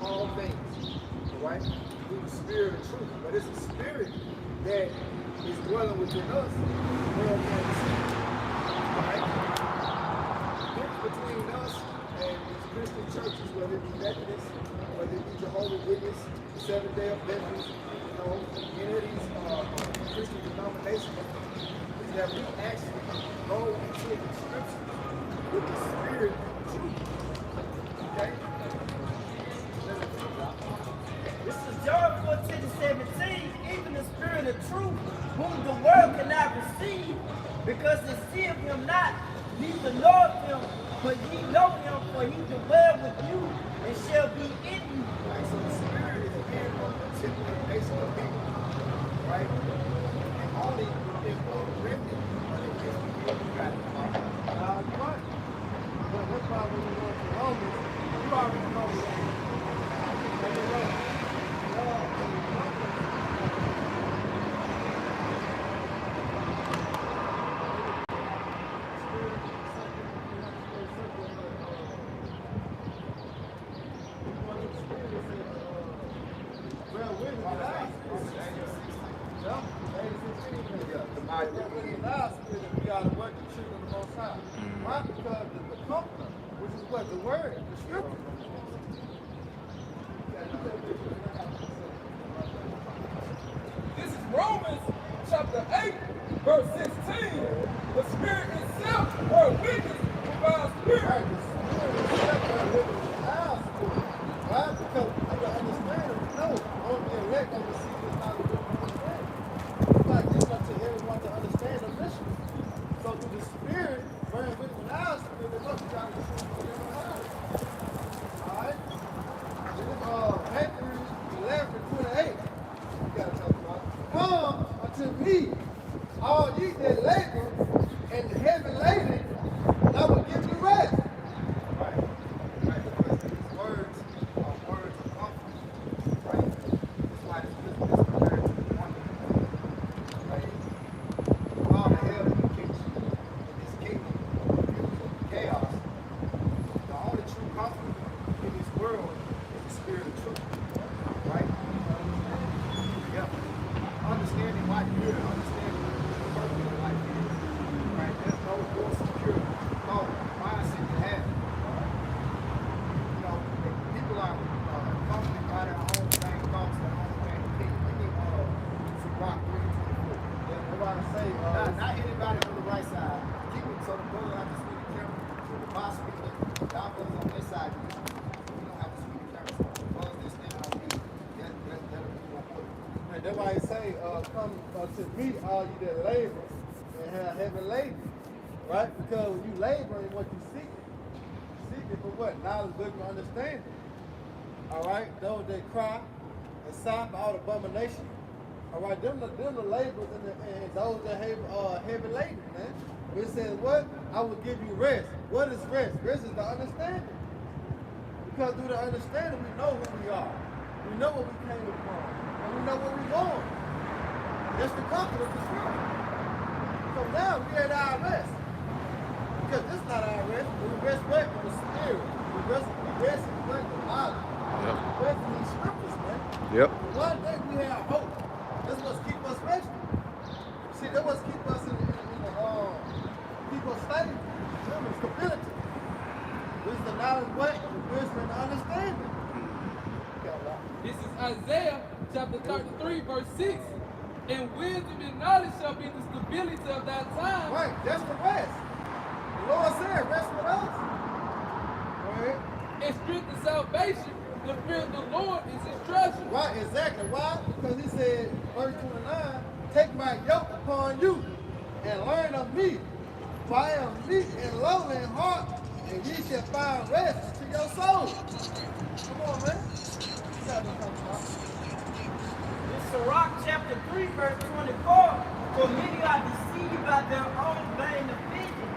all things, right? Through the Spirit of truth. But it's a spirit that is dwelling within us. The world can't receive. Right? The difference between us and these Christian churches, whether it be Methodist, whether it be Jehovah's Witness, Seventh-day Adventists, any of these Christian denominations, is that we actually go into the scriptures with the spirit of truth. Okay? This is John 14:17. Even the spirit of truth, whom the world cannot receive, because it seeth him not, neither knoweth him, but ye know him, for he dwell with you and shall be in you. Right, so the spirit is in on a particular nation of people. Right? And only if the remnant of the nation of people got it. You're right. But that's why when you go to Romans, you already know that. Why? Because the comforter, which is what? The word, the scripture. This is Romans chapter 8, verse 16. The Spirit itself, or witness, provides spirit. Right, the spirit itself bear witness with our spirit. Why? Because we don't understand it. No, only the elect don't receive this knowledge of understanding. It's not given up to everyone to understand the mission. So through the spirit, bearing witness with our spirit, they must be got to receive it from ours. Alright? Matthew 11:28. You gotta talk about it. Come unto me, all ye that labor and heavy laden, and I will give you rest. Right. Right. Because these words are words of comfort. Right? That's why this compared to the one. Right? All the hell in the kitchen, in this kingdom, chaos. The only true comfort in this world is the spirit of truth. Right? Yeah. Understanding life here, understanding the purpose of life here. Right? There's no more secure mindset to have. People are comforted by their own same thoughts, their own same opinion. We need to rock 324. Nobody say, Not anybody on the right side. Keep it so the brother have to speak the camera. So the boss speaking, y'all brothers on this side, you don't have to speak the camera. So the brothers that stand on me, that'll be more important. and that's why he say, come unto me, all you that labor and have heavy labor. Right? Because when you labor in what you seek it for what? Knowledge, wisdom, understanding. All right? Those that cry and sigh for all abomination. All right? Them the laborers and those that have heavy labor, man. It says what? I will give you rest. What is rest? Rest is the understanding. Because through the understanding, we know who we are. We know where we came from. And we know where we're going. That's the comfort of the spirit. So now we at our rest. Because this is not our rest. We rest what? In the spirit. We rest in what? The knowledge. Yep. We rest in these scriptures, man. Yep. One day we have hope. That's what's keep us resting. See, that's what's keep us in the keep us stable. Remember, stability. This is the knowledge what? The wisdom and the understanding. This is Isaiah chapter 33, verse 6. And wisdom and knowledge shall be the stability of that time. Right, that's the rest. The Lord said, rest with us. Right? And strength and salvation. The fear of the Lord is his treasure. Right, exactly. Why? Because he said, verse 29, take my yoke upon you and learn of me. For I am meek and lowly in heart, and ye shall find rest to your soul. Come on, man. You got what I'm talking about. In Sirach chapter 3, verse 24, for many are deceived by their own vain opinion,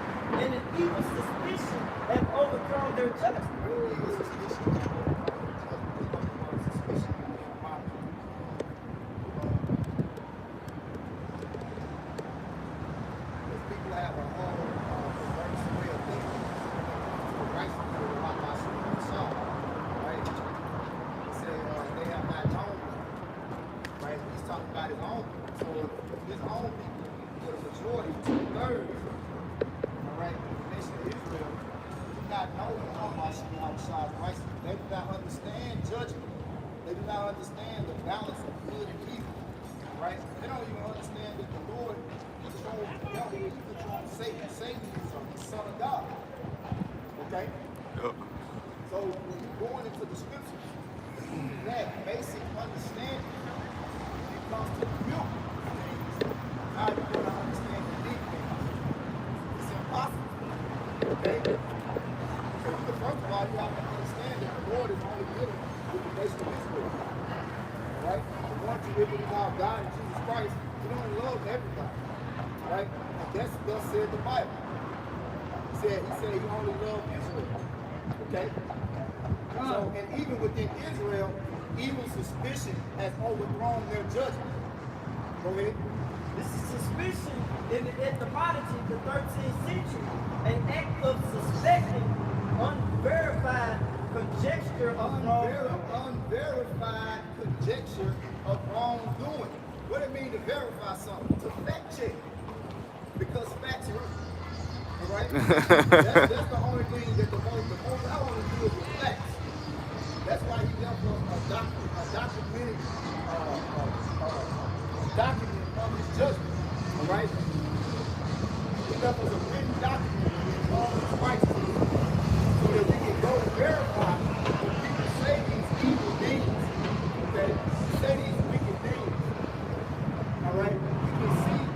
and an evil suspicion have overthrown their judgment. understand judgment. They do not understand the balance of good and evil. Right? They don't even understand that the Lord controls the devil. He controls Satan. Satan is the son of God. Okay? So when you're going into the scriptures, that basic understanding, it comes to the milk things. How you going to understand the deep things? It's impossible. Okay? So first of all, you have to understand that the Lord is only dealing with the nation of Israel. Right? The one to live in our God and Jesus Christ, he don't love everybody. Right? And that's thus said the Bible. He said he only loved Israel. Okay? So, and even within Israel, evil suspicion has overthrown their judgment. Go ahead. This is suspicion in the etymology of the 13th century, an act of suspecting, unverified conjecture of wrongdoing. Unverified conjecture of wrongdoing. What it mean to verify something? To fact check. Because facts hurt. All right? that's the only thing that the most I want to do is with facts. That's why he left a document of his judgment. All right? He left us a written document of all his righteousness so that we can go and verify when people say these evil things. Okay? Say these wicked things. All right? We can see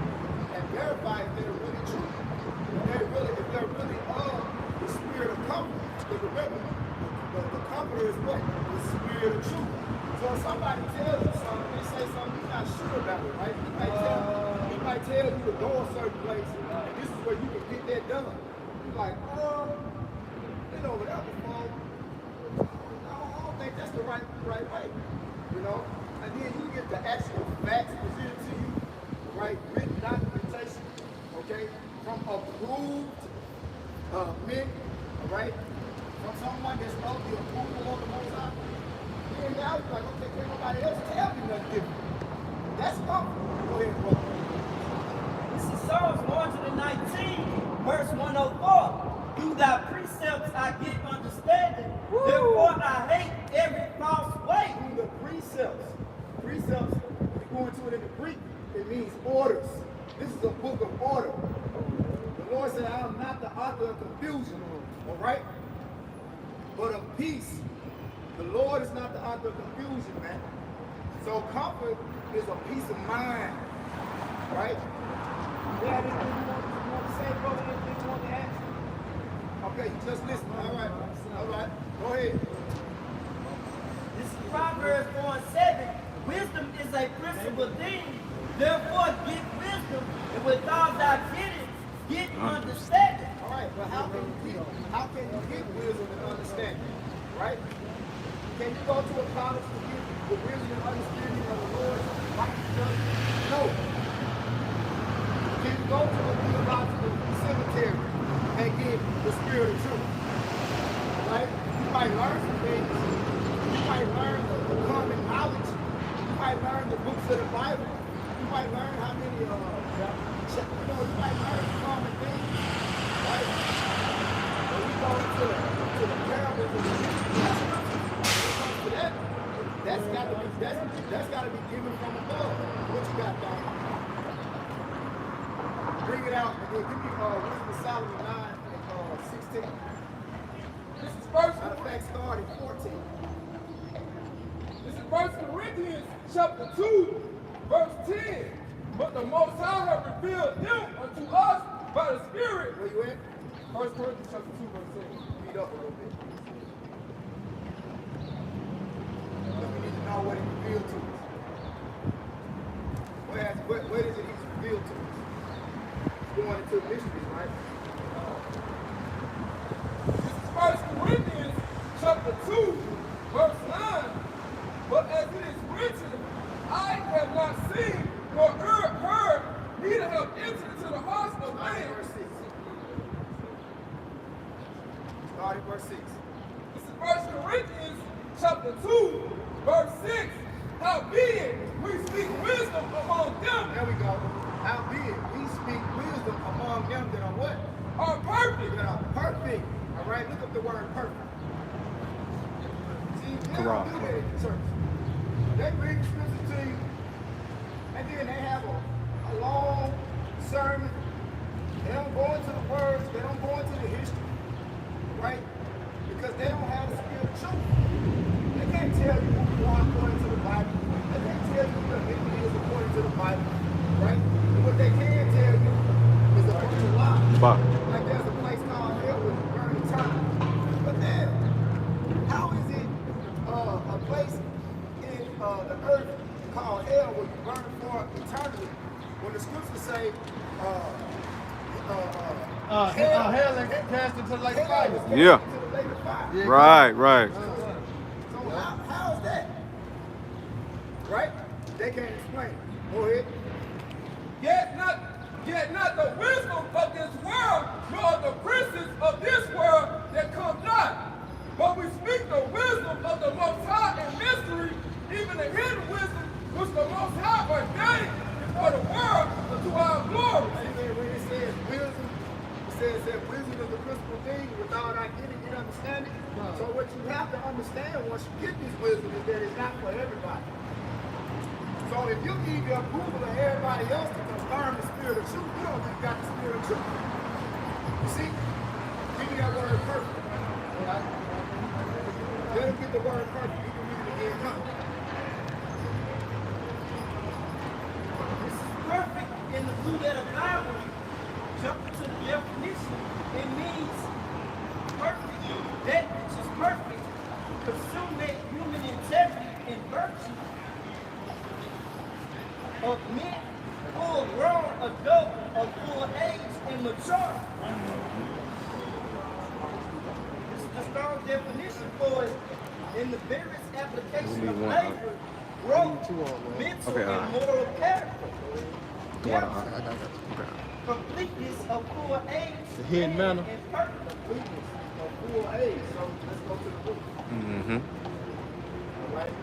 and verify if they're really true. If they're really of the spirit of comfort. Because remember, the comforter is what? The spirit of truth. So if somebody tells you something, they say something you're not sure about it, right? He might tell you to go a certain place, and this is where you can get that done. You're like, been over there before. I don't think that's the right way. You know? And then you get the actual facts presented to you, right? Written documentation, okay? From approved men, all right? From someone that's of the approval of the Most High. And now you're like, okay, can't nobody else tell me nothing different. That's comfort. Go ahead, brother. This is Psalms 119, verse 104. Through thy precepts I get understanding. Therefore I hate every false way. Through the precepts. Precepts, if you go into it in the Greek, it means orders. This is a book of order. The Lord said, I am not the author of confusion, all right? But of peace. The Lord is not the author of confusion, man. So comfort is a peace of mind, right? Yeah, this you want to say, brother, this you want to ask? Okay, just listen. All right. Go ahead. This is Proverbs 4:7. Wisdom is a principal thing. Therefore get wisdom, and with all thy getting, get understanding. All right, but how can you get wisdom and understanding? Right? Can you go to a college to get the wisdom and understanding of the Lord? No. Can you go to a theological cemetery and get the spirit of truth? Right? You might learn some things. You might learn the common knowledge. You might learn the books of the Bible. You might learn how many, you might learn common things. Right? When we go to the parables of the that's got to be given from above. What you got, Don? Bring it out and then give me Wisdom of Solomon 9 and 16. This is First. Matter of fact, start at 14. This is 1 Corinthians chapter 2, verse 10. But the Most High have revealed him unto us by the Spirit. Where you at? 1 Corinthians chapter 2, verse 10. Read up a little bit. We need to know what he revealed to us. Where is it he's revealed to us? He's going into mysteries, right? This is 1 Corinthians chapter 2, verse 9. But as it is written, I have not seen nor heard, neither have entered into the hearts of man. Verse 6. Start at verse 6. This is 1 Corinthians chapter 2, verse 6. Howbeit we speak wisdom among them. There we go. Howbeit we speak wisdom among them that are what? Are perfect. That are perfect. All right, look up the word perfect. See, They don't do that in the church. They read the scripture to you, and then they have a long sermon. They don't go into the words. They don't go into the history, right? Because they don't have the spirit of truth. They can't tell you who you are according to the Bible. They can't tell you who the enemy is according to the Bible, right? And what they can tell you is a bunch of lies. Like there's a place called hell where you burn eternity. But then, how is it a place in the earth called hell where you burn for eternity when the scriptures say hell and cast into the lake of fire. Yeah. Right. So how is that? Right? They can't explain it. Go ahead. Yet not the wisdom of this world, nor the princes of this world that come not. But we speak the wisdom of the Most High in mystery, even the hidden wisdom which the Most High ordained before the world unto our glory. Amen. When it says wisdom, it says that wisdom is the principal thing. Without our getting it, understanding. So what you have to understand once you get this wisdom is that it's not for everybody. So if you need the approval of everybody else to confirm the spirit of truth, you don't think you got the spirit of truth. You see? Give me that word perfect. All right? Let him get the word perfect. You can read it again. Come. This is perfect in the Blue Letter Bible. Jump into the definition. It means perfect. That which is perfect. Consummate human integrity and virtue. Of men, full grown, adult, of full age, and mature. This is the strong definition for it in the various application of labor, growth, mental, and moral character. Completeness of full age, hidden manner. and purpose. Completeness of full age. So let's go to the book. All right?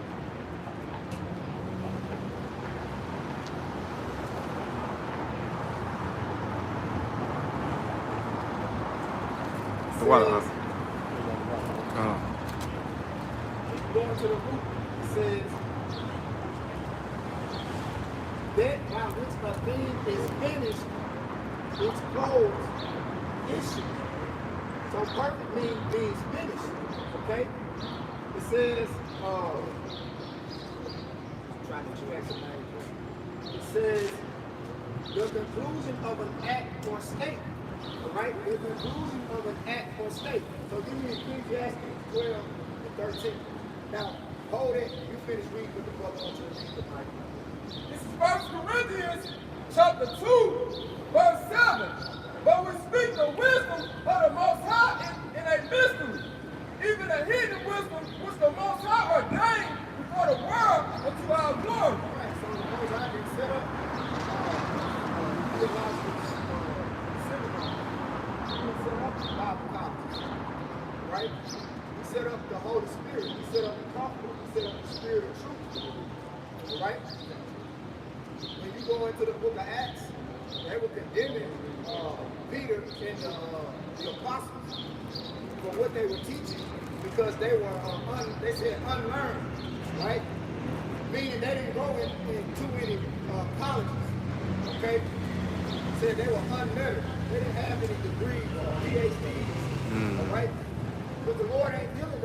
Go into the book, it says that by which a thing is finished, its closed issue. So perfect means finished. Okay? It says, trying to correct some language. It says the conclusion of an act or state. Right? The conclusion of an act or state. So give me Ecclesiastes 12 and 13. Now, hold it. You finish reading with the brother on your read the Bible. This is 1 Corinthians chapter 2, verse 7. But we speak the wisdom of the Most High in a mystery, even the hidden wisdom which the Most High ordained before the world unto our glory. All right, so the Most High can set up Bible colleges, right? He set up the Holy Spirit. He set up the Comforter. He set up the Spirit of Truth, right? When you go into the book of Acts, they were condemning Peter and the apostles for what they were teaching because they were, they said unlearned, right? Meaning they didn't go in too many colleges, okay? Said they were unlettered. They didn't have any degrees or PhDs, all right? But the Lord ain't dealing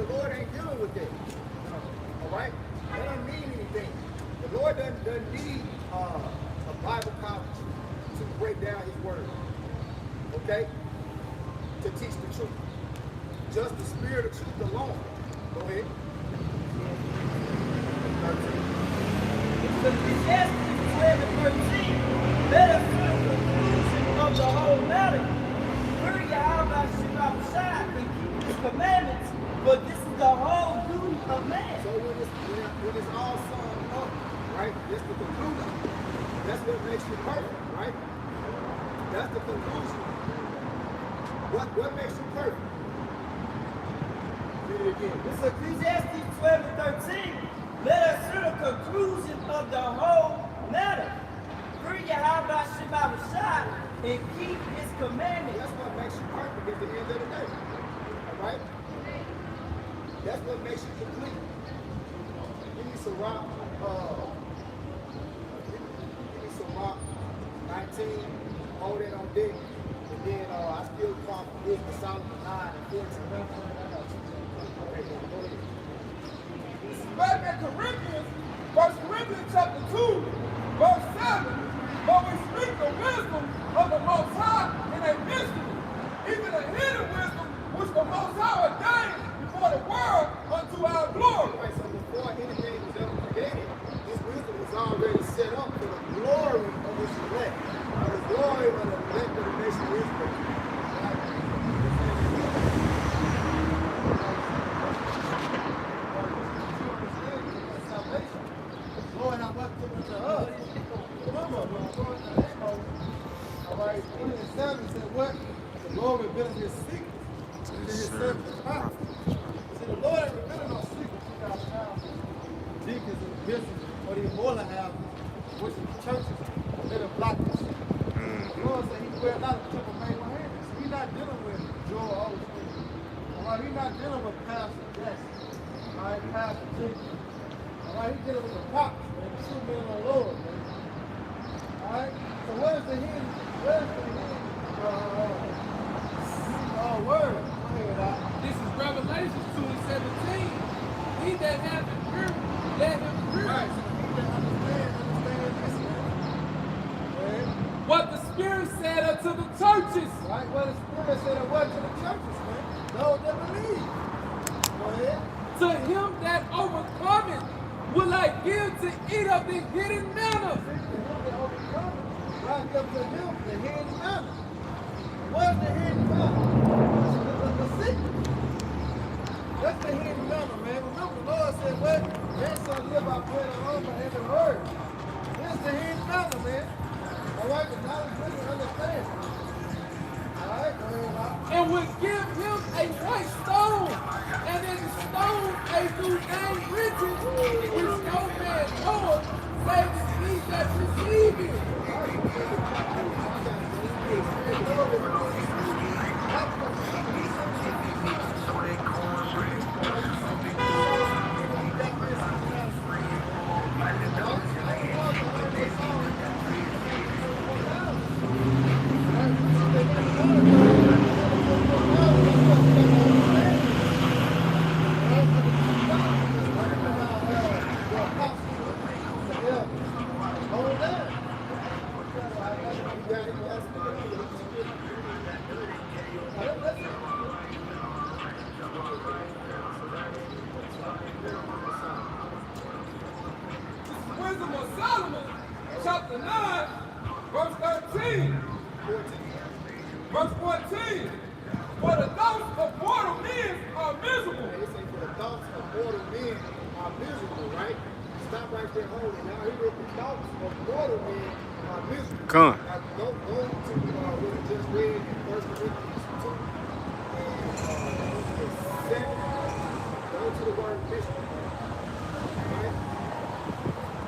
with that, all right? That doesn't mean anything. The Lord doesn't need a Bible college to break down His word, okay? To teach the truth. Just the Spirit of truth alone. Go ahead. 13. Ecclesiastes 12 and 13. Let us come to the conclusion of the whole matter. Fear Yahweh Shai and keep His commandments, for this is the whole duty of man. So when it's all summed up, right? That's the conclusion. That's what makes you perfect, right? That's the conclusion. What makes you perfect? Read it again. This is Ecclesiastes 12 and 13. Let us hear the conclusion of the whole matter. Fear Yahweh Shai and keep His commandments. That's what makes you perfect at the end of the day. All right? That's what makes you complete. Give me some rock. Give me some rock. 19. Hold that on deck. And then I still come with the Solomon 9 and 14. Okay, go ahead. This is back in Corinthians, 1 Corinthians chapter 2, verse 7. But we speak the wisdom of the Most High in a mystery, even a hidden wisdom which the Most High ordained before the world unto our glory. Right, so before anything was ever created, this wisdom was already set up for the glory of his elect. The glory of the elect of the nation of Israel. Lord, how much given to us? Remember, all right, 27 said what? The Lord revealed his secrets to his servants, the prophets. See, the Lord ain't revealing no secrets to our house, deacons and bishops, or the immortal houses, which is churches that are blackness. The Lord said he will not a temple made with hands. So he's not dealing with Joel Osteen. All right, he's not dealing with Pastor Jesse. All right, Pastor Jacob. All right, he's dealing with the prophets, man. The true men of the Lord, man. All right, so what is the hidden? What is the hidden word? Go ahead, Doc. This is Revelation 2:17. He that hath an ear, let him hear. Right, so he that understand this, man. Go ahead. What the Spirit said unto the churches. Right, what the Spirit said and what to the churches, man. Those that believe. Go ahead. To him that overcometh will I give to eat of the hidden manna. God gives to him the hidden manna. What's the hidden manna? The secret. That's the hidden manna, man. Remember, the Lord said, what? Man shall live by bread alone, but every word. This is the hidden manna, man. All right, the knowledge, wisdom, understanding. All right, go ahead, Doc. And will give him a white stone, and in the stone a new name written, which no man knoweth, save he that receive it. Wisdom of Solomon, chapter 9, verse 13. Verse 14. For the thoughts of mortal men are miserable. They say for the thoughts of mortal men are miserable, right? Stop right there, hold it. Now, here the thoughts of mortal men are miserable. Come on. Now, go to what we just read in 1 Corinthians 2 and 7. Go to the word miserable. Right?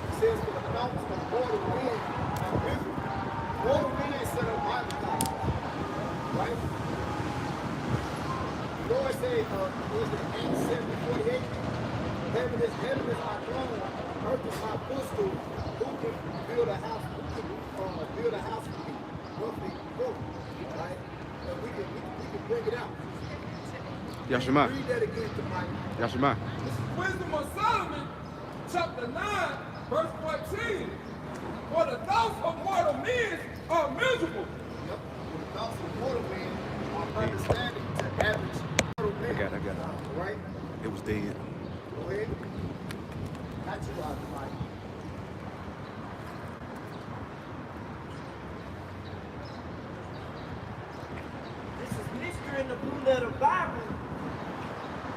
It says for the thoughts of mortal men are miserable. Mortal men set up Bible thoughts. Right? The Lord said, is it Acts 7:48? Heaven is our throne, earth is my footstool. Who can build a house? Who can build a house for me? Roughly broke, right? And we can bring it out. Yashima. Read that again to Mike. Yashima. This is Wisdom of Solomon, chapter 9, verse 14. For the thoughts of mortal men are miserable. Yep. The thoughts of mortal men are understanding to average mortal men. I got it. Right? It was dead. Go ahead. Not you out, Mike. This is mystery in the blue letter Bible.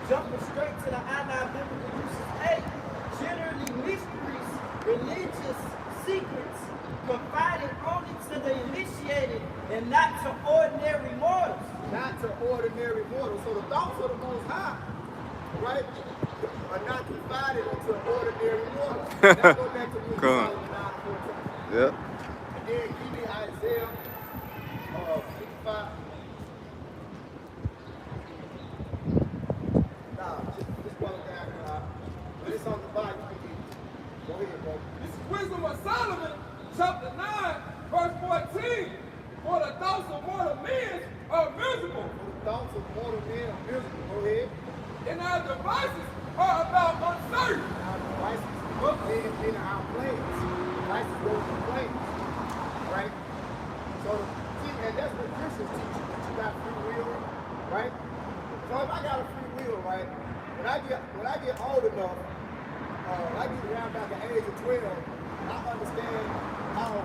Jumping straight to the biblical uses 8. Generally mysteries, religious secrets, confided only to the initiated and not to ordinary mortals. Not to ordinary mortals. So the thoughts of the Most High, right, are not confided unto ordinary mortals. Now go back to Wisdom Come on. Solomon 9:14. Yep. And then give me Isaiah 55. Nah, just chapter 9, verse 14. For the thoughts of mortal men are miserable, The thoughts of mortal men are miserable. Go ahead. and our devices are about uncertain. Our devices, meaning our plans. Devices go for plans. Right? So, see, and that's what Christians teach you, that you got free will, right? So if I got a free will, right, when I get old enough, when I get around about the age of 12, and I understand how,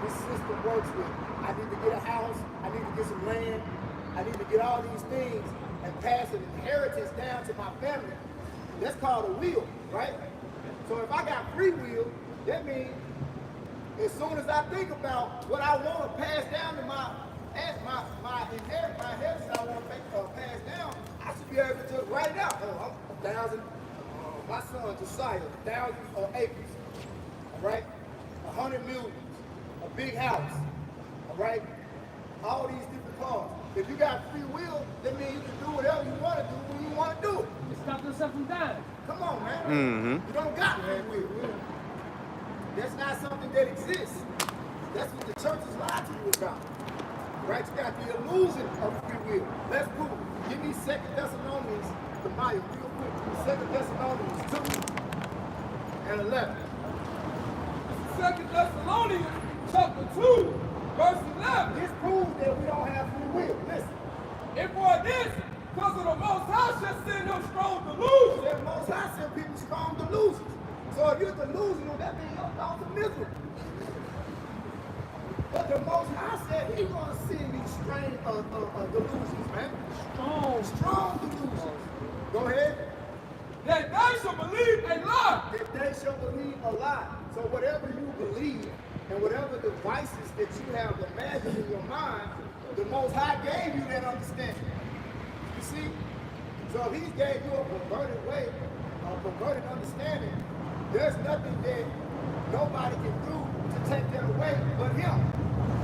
this system works with, I need to get a house, I need to get some land, I need to get all these things and pass an inheritance down to my family. That's called a will, right? So if I got free will, that means as soon as I think about what I want to pass down to my inheritance I want to pass down, I should be able to write it out. Oh, I'm 1,000, my son Josiah, 1,000 acres, all right? 100 million, a big house, all right? All these different cars. If you got free will, that means you can do whatever you want to do when you want to do it. Stop yourself from dying. Come on, man. You don't got free will. That's not something that exists. That's what the church is lying to you about. Right? You got the illusion of free will. Let's prove it. Give me 2 Thessalonians, the Bible, real quick. 2 Thessalonians 2 and 11. 2 Thessalonians chapter 2, verse 11. This proves that we don't have free will. Listen. And for this, because of the Most High shall send them strong delusions. The Most High send people strong delusions. So if you're delusional, that means your thoughts are miserable. But the Most High said He's going to send these strange delusions, man. Strong delusions. Go ahead. That they shall believe a lie. That they shall believe a lie. So whatever you believe and whatever devices that you have imagined in your mind, the Most High gave you that understanding. You see? So if He gave you a perverted way, a perverted understanding, there's nothing that nobody can do to take that away but Him.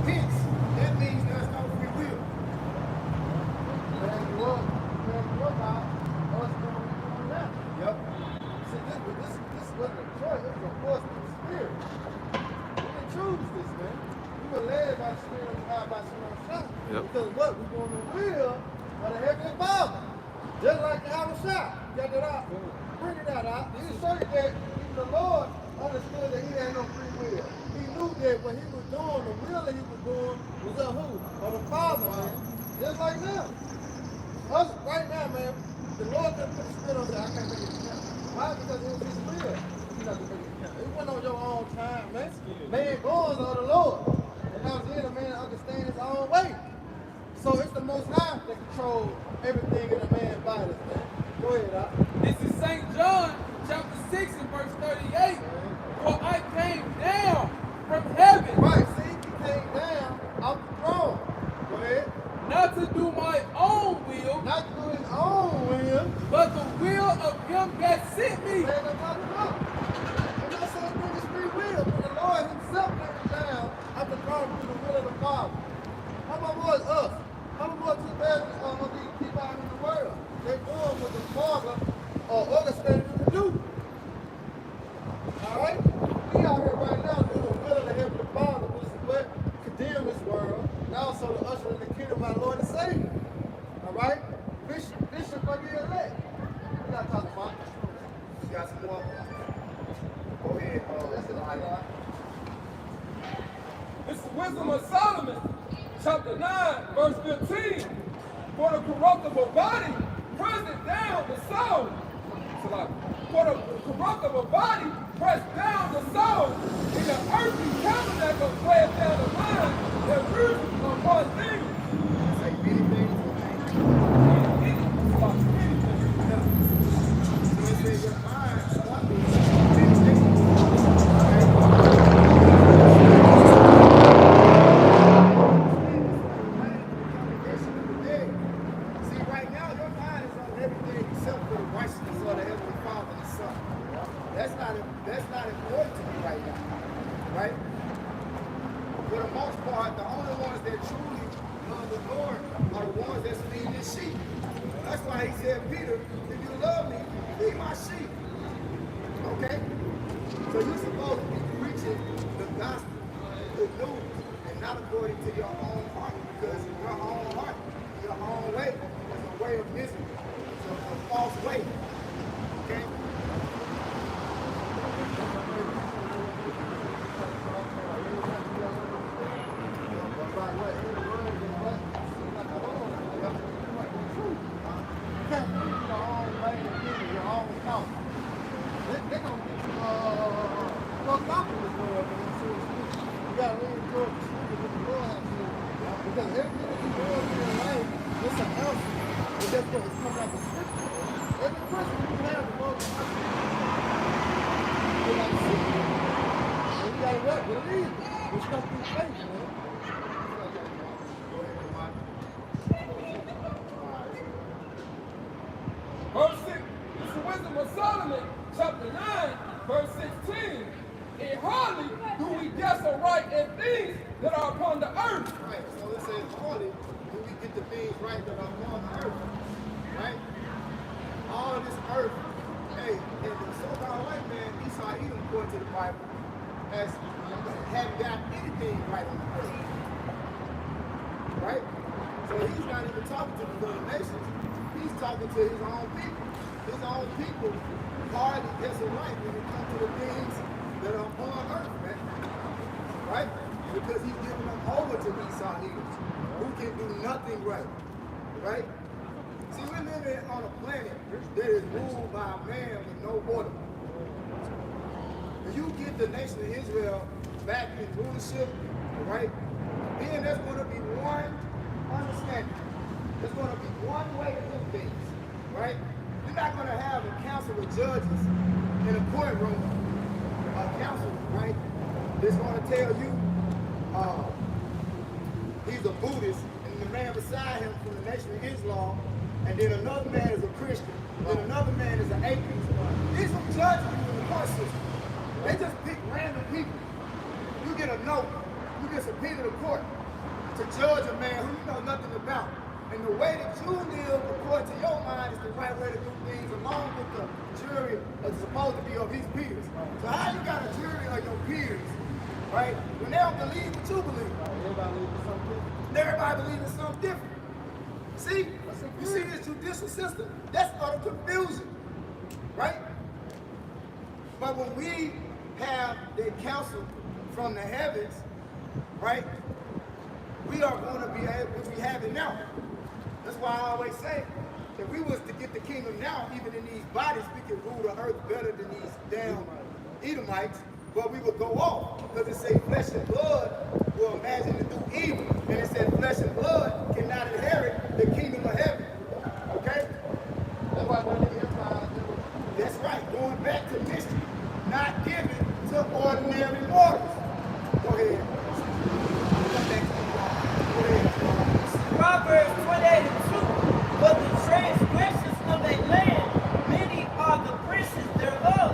Hence, that means there's no free will. But as you look out, us doing that. Yep. See, this wasn't a choice, it was a force of the Spirit. We didn't choose this, man. We were led by the Spirit of God, by Spirit of God. Because what? We're going to the will of the Heavenly Father. Just like the hour shot. Get that out. Bring it out. This is showing that even the Lord understood that He had no free will. He knew that what He was doing, the will that He was doing, was of who? Of the Father, man. Just like now. Us right now, man, the Lord can put the Spirit on there. I can't make it count. Why? Because it was His will. He's not going to make it count. It wasn't on your own time, man. Man goes on the Lord. And now then a man understand his own way. So it's the Most High that controls everything in a man's body, man. Go ahead, Doc. This is St. John chapter 6 and verse 38. For I came down from heaven. Right, see, He came down off the throne. Go ahead. Not to do my own will, Not to do His own will. but the will of Him that sent me. Man, I'm talking about. I'm not saying through His free will, but the Lord Himself came down off the throne through the will of the Father. How much was us? How much more too bad of these people out in the world? They're doing what the Father orchestrated them to do. Alright? We out here right now doing the will of the Heavenly Father, which is what condemn this world, and also to usher in the kingdom of our Lord and Savior. Alright? Bishop for the elect. We're not talking about. You got some more? Go ahead. That's it. This is Wisdom of Solomon, chapter 9, verse 15. For the corruptible body presseth down the soul. For the corruptible body pressed down the soul, and the earthly tabernacle pressed down the mind that reasons upon things. Say many things. So it says your mind, one thing, many things. See, right now your mind is on everything except for the righteousness of the Heavenly Father and the Son. That's not important to me right now, right? For the most part, the only ones that truly love the Lord are the ones that's feeding His sheep. That's why He said, Peter, if you love me, feed my sheep. Okay? So you're supposed to be preaching the gospel according to your own heart, because your own heart, your own way, is a way of misery. It's a false way. Okay? Because everything that you do in your life, it's an answer. And that's what is coming out the scripture. Every person you have the most you gotta see it. And you gotta what? Believe it. Which comes through faith, man. Verse 6, this is Wisdom of Solomon, chapter 9, verse 16. And hardly do we guess aright at things that are upon the earth. Right, so it says, hardly do we get the things right that are on the earth. Right? All this earth, hey, and the so-called white man, Esau, Edom, according to the Bible, hadn't got anything right on the earth. Right? So he's not even talking to the other nations. He's talking to his own people. His own people hardly gets it right when it comes to the things that are on earth, man. Right? Because he's giving them over to Esau Edom, who can do nothing right. Right? See, we're living on a planet that is ruled by a man with no order. When you get the nation of Israel back in rulership, right, then there's going to be one understanding. There's going to be one way to do things, right? You're not going to have a council of judges in a courtroom, a council, right, that's going to tell you he's a Buddhist, and the man beside him from the nation of Islam, and then another man is a Christian, then another man is an atheist. These are judges in the court system. They just pick random people. You get a note, you get subpoenaed to court to judge a man who you know nothing about. And the way that you live, according to your mind, is the right way to do things, along with the jury that's supposed to be of his peers. So how you got a jury of your peers, right, when they don't believe what you believe? Everybody believes in something different. See? You see this judicial system? That's utter confusion, right? But when we have the counsel from the heavens, right, we are going to be able to have it now. That's why I always say, if we was to get the kingdom now, even in these bodies, we could rule the earth better than these damn Edomites, but we would go off. Because it say flesh and blood will imagine to do evil. And it said flesh and blood cannot inherit the kingdom of heaven. Okay? That's why that's right. Going back to mystery, not given to ordinary mortals. Go ahead. Proverbs 28:2. But the transgressions of a land, many are the princes thereof.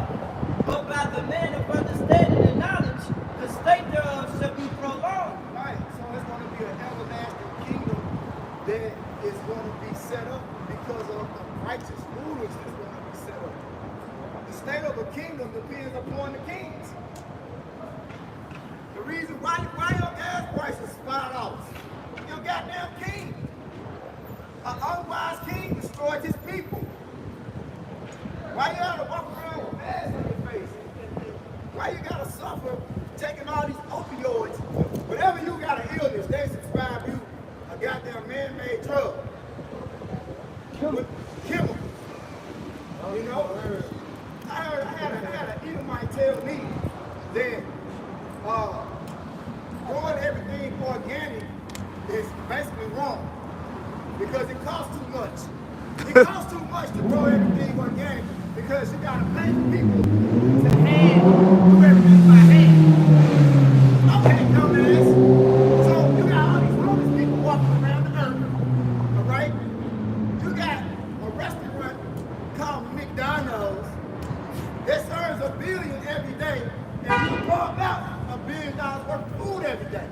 But by the man of understanding and knowledge, the state thereof shall be prolonged. Right. So it's going to be an everlasting kingdom that is going to be set up because of the righteous rulers that's going to be set up. The state of a kingdom depends upon the kings. The reason why your gas price is $5, your goddamn king. An unwise king destroyed his people. Why you gotta walk around with masks on your face? Why you gotta suffer taking all these opioids? Whenever you got an illness, they prescribe you a goddamn man-made drug. Chemical. You know? I had an Edomite tell me that growing everything organic is basically wrong because it costs too much. It costs too much to grow everything organic because you gotta pay people to do everything by hand. Okay, dumbass. So you got all these homeless people walking around the earth, all right? You got a restaurant called McDonald's that serves $1 billion every day, and you pump out $1 billion worth of food every day.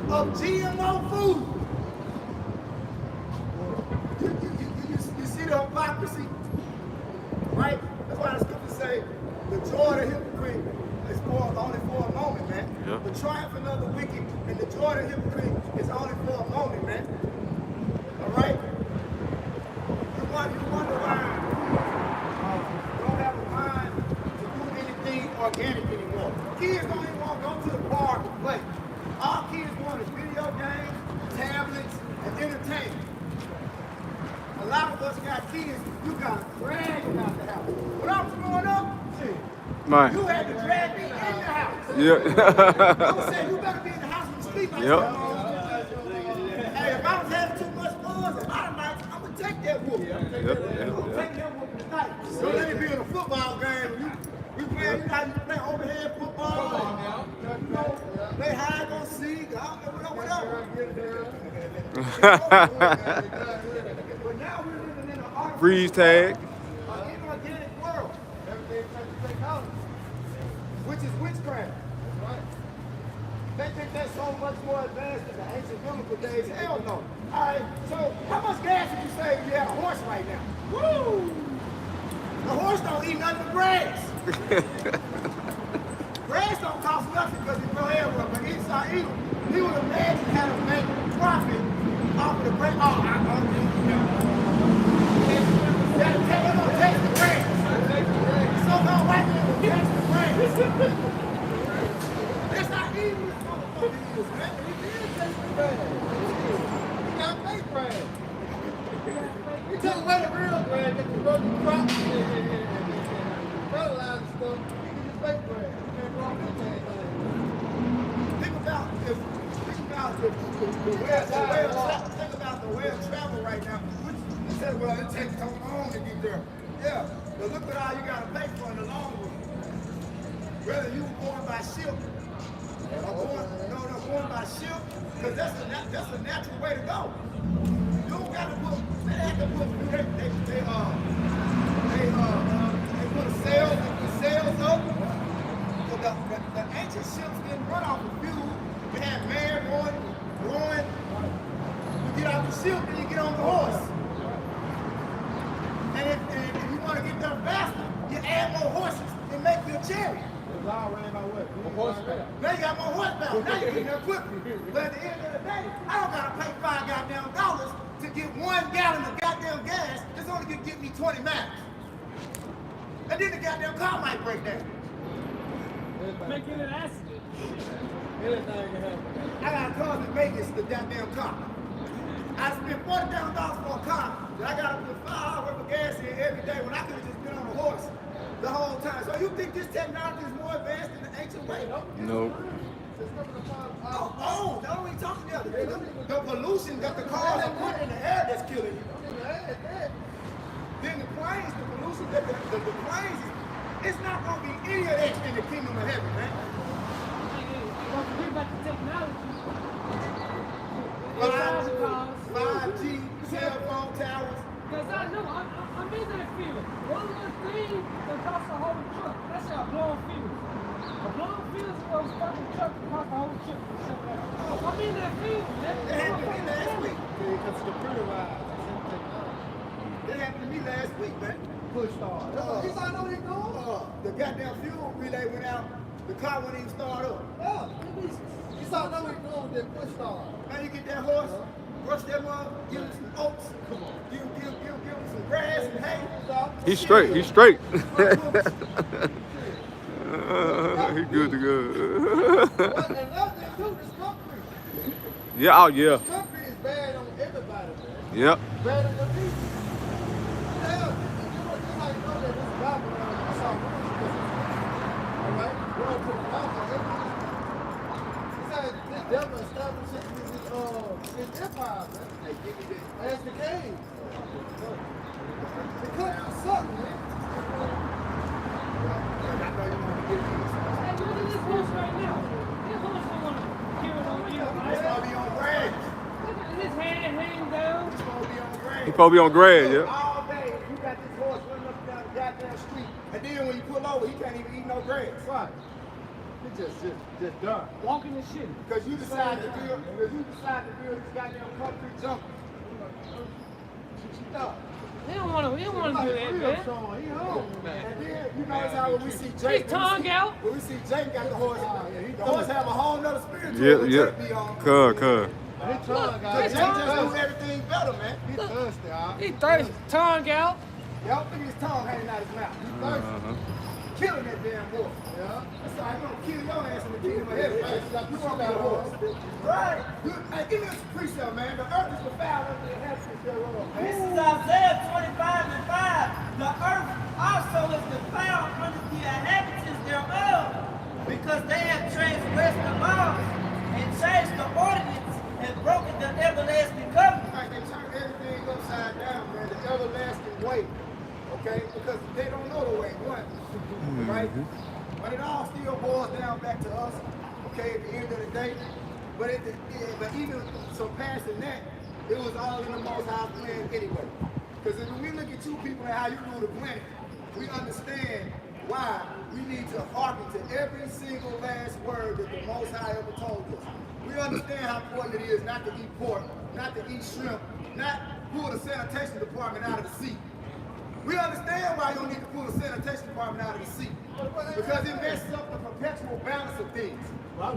Of GMO food. You see the hypocrisy? Right? That's why the scriptures say the joy of the hypocrite only for a moment, man. Yeah. The triumph of the wicked and the joy of the hypocrite is only for a moment, man. All right? You wonder why you don't have a mind to do anything organic anymore. Kids don't even want to go to the park and play. All kids want is video games, tablets, and entertainment. A lot of us got kids, you got to drag them out the house. When I was growing up, shit, Man. you had to drag me in the house. Yeah. I was saying, you better be in the house when you sleep. Hey, if I was having too much fun, a lot of nights, I'm going to take that whoop. I'm going to take that whoop tonight. So let me be in a football game. You play, you know how you play overhead football. Play hide on seek. Whatever. But now we're living in an artificial Freeze tag. inorganic world. Everything comes to technology, which is witchcraft. Right. They think that's so much more advanced than the ancient biblical days. Hell no. All right, so how much gas would you save if you had a horse right now? Woo! The horse don't eat nothing but grass. Grass don't cost nothing because he grow everywhere, but inside eagle, he would imagine how to make profit off of the grass. Oh, I don't think they're gonna taste the grass. So-called white man will taste the grass. That's how evil this motherfucker is, man. He did taste the grass. He got fake grass. He took away the real grass that you grow the crops and fertilizer stuff. He can just fake grass. You can't grow anything. Think about the way of travel right now. You said, well, it takes so long to get there. Yeah, but look at all you got to pay for in the long run. Whether you were going by ship or going by ship, because that's the natural way to go. You don't got to put, they have to put, they put sails up. So the ancient ships didn't run off of fuel. They had man rowing. You get out the ship and you get on the horse. And if you want to get there faster, you add more horses and make your chariot. Now you got more horsepower. Now you get there quicker. But at the end of the day, I don't gotta pay $5 goddamn to get 1 gallon of goddamn gas. It's only gonna get me 20 miles. And then the goddamn car might break down. Making an accident. Anything can happen. I gotta call to Vegas the goddamn car. I spent $40,000 for a car that I gotta put $5 worth of gas in every day when I could have just been on a horse the whole time. So you think this technology is more advanced than the ancient way? Nope. Oh, that's what we talking about. The pollution that the cars are putting in the air that's killing you. Then the planes, the pollution that the planes, it's not gonna be any of that in the kingdom of heaven, man. Don't forget about the technology. 5G, cell phone towers. Because I know, I'm in that field. One little thing that costs a whole truck. That's a blown fuse. A blown fuse is what was fucking truck that cost a whole truck. I'm in that field, man. That happened to me last week. Because it's computerized. That happened to me last week, man. Push start. That's all I know they're doing. The goddamn fuel relay went out. The car wouldn't even start up. Yeah. That's all I know they're doing with that push start. Now you get that horse, brush them up, give him some oats, give him some grass and hay. He's straight. He's straight. He's good to go. And another thing too, this concrete. Yeah, oh yeah. Concrete is bad on everybody, man. Yep. Bad on the people. Hell, just how you know that this Bible, I saw all right? Going to the mountain. He said this devil establishes his empire, man. Hey, give me that. That's the game. The country sucks, man. Hey, look at this horse right now. This horse don't want to kill it on you, It's right? gonna be on grass. Look at his hand hanging down. It's gonna be on grass. He supposed to be on grad, yeah. All day, you got this horse running up and down the goddamn street, and then when you pull over, he can't even eat no grass. Right. It's just done. Walking and shit. Because you decide to build this goddamn concrete jungle. No. He don't want to do that, man. He home. And then you notice how when we see His Jake, tongue out. when we see Jake got the horse, the horse have a whole nother spirit to Yeah, it when yeah. Jake be on. Cuz. His tongue Jake got his just tongue- do everything better, man. He thirsty, huh? He thirsty. Tongue out. Y'all think his tongue hanging out his mouth. He thirsty. Uh-huh. Killing that damn horse. Yeah. That's why I'm gonna kill your ass in the kingdom of heaven. Right? You want me a horse. Right. Hey, give me a precept, man. The earth is defiled under the inhabitants thereof, This man. is Isaiah 25:5. The earth also is defiled under the inhabitants thereof, because they have transgressed the laws and changed the ordinance and broken the everlasting covenant. Right, they turn everything upside down, man. The everlasting way. Okay? Because they don't know the way. One. Right? But it all still boils down back to us. Okay, at the end of the day. But even surpassing that, it was all in the Most High plan anyway. Because if we look at you people and how you rule the planet, we understand why we need to hearken to every single last word that the Most High ever told us. We understand how important it is not to eat pork, not to eat shrimp, not pull the sanitation department out of the sea. We understand why you don't need to pull the sanitation department out of the sea. Because it messes up the perpetual balance of things. So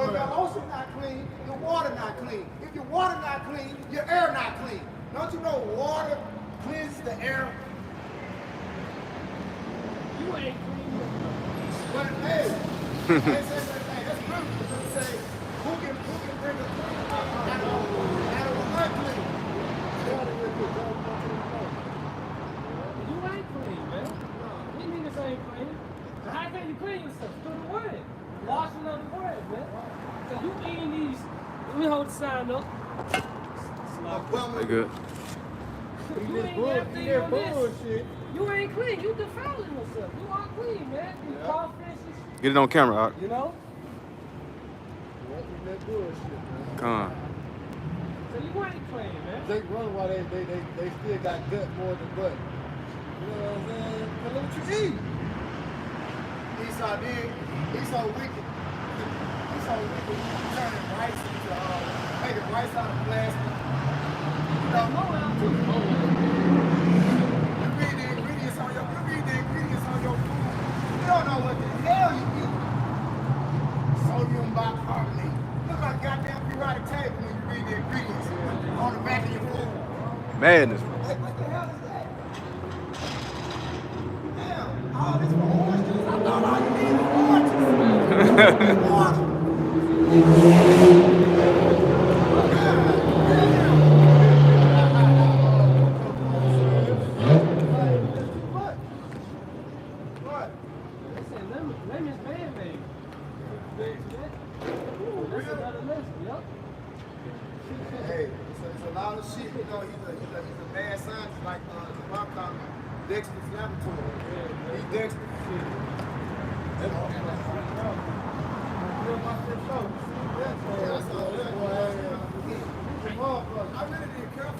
if your ocean not clean, your water not clean. If your water not clean, your air not clean. Don't you know water cleanses the air? You ain't clean. But hey, that's beautiful. Because say, who can bring a clean out of an unclean? You ain't clean, man. These niggas ain't clean. So how can you clean yourself? Through the word. Washing of the word, man. So you eating these. Let me hold the sign up. They good. You ain't everything on this. You ain't clean. You defiling yourself. You are clean, man. You crawfishes, Get it on camera, Ock. you know? That bullshit, man. Come. So you ain't clean, man. Jake run while they still got gut more than butt. You know what I'm saying? Tell them what you eat. Esau did. He's so wicked. He's so wicked. He's turning rice into making rice out of plastic. You know, you read the ingredients on your food. You don't know what the hell you eat. Sodium bicarbonate. Look like goddamn periodic table when you read the ingredients on the back of your food. Madness. Like, what the hell is that? Damn, all this for orange juice? I thought all you needed was orange juice. What? They said lemon's man-made. That's another lesson, yup. Hey, it's a lot of shit. You know, he's a mad scientist like Dexter's Laboratory. He Dexter.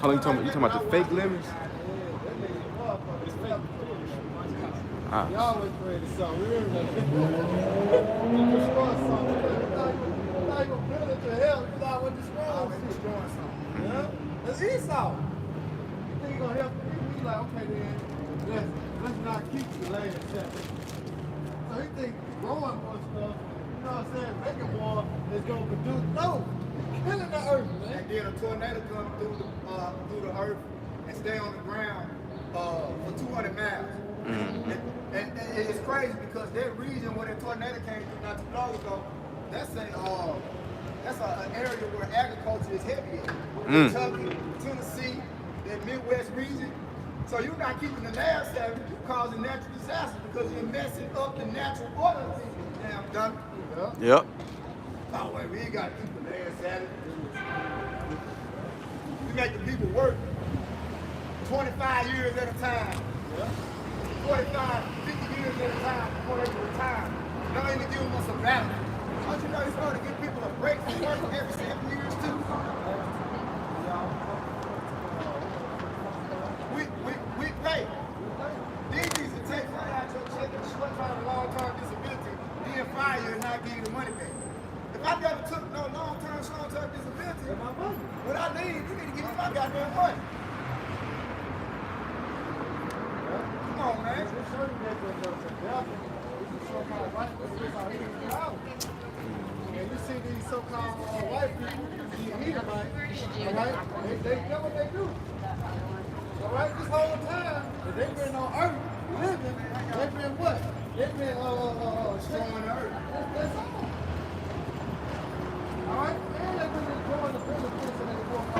How long you talking about the fake lemons? Ah. You always ready to sell. We really destroy something. You're not going to build it to hell. You not going to destroy something. Yeah? That's Esau. You think you're going to help me? He's like, okay then, let's not keep the land separate. So he thinks growing more stuff, you know what I'm saying, making more is going to produce. No, you're killing the earth, man. And then a tornado come through the earth and stay on the ground for 200 miles. And it's crazy because that region where that tornado came through not too long ago, that's an area where agriculture is heavy in. Kentucky, Tennessee, that Midwest region. So you're not keeping the land savage, you're causing natural disasters because you're messing up the natural order of things, you damn donkey. Yep. Oh, wait, we ain't got to keep the land savage. We make the people work 25 years at a time. 45, 50 years at a time before they can retire. Not even give them a sabbatical. Don't you know it's hard to give people a break from work every 7 years too? We pay. These things to take money out your check and short time and long-term disability, then fire you and not give you the money back. If I never took no long-term, short-term disability, when I leave, you need to give me my goddamn money. Come on, man. This show you that the devil is the so-called white people. It's our Hebrew power. And you see these so-called white people, these Edomites, all right? They know what they do. All right, this whole time that they've been on earth living, they've been what? They've been destroying the earth. That's all. All right, and they've been enjoying the benefits of the world.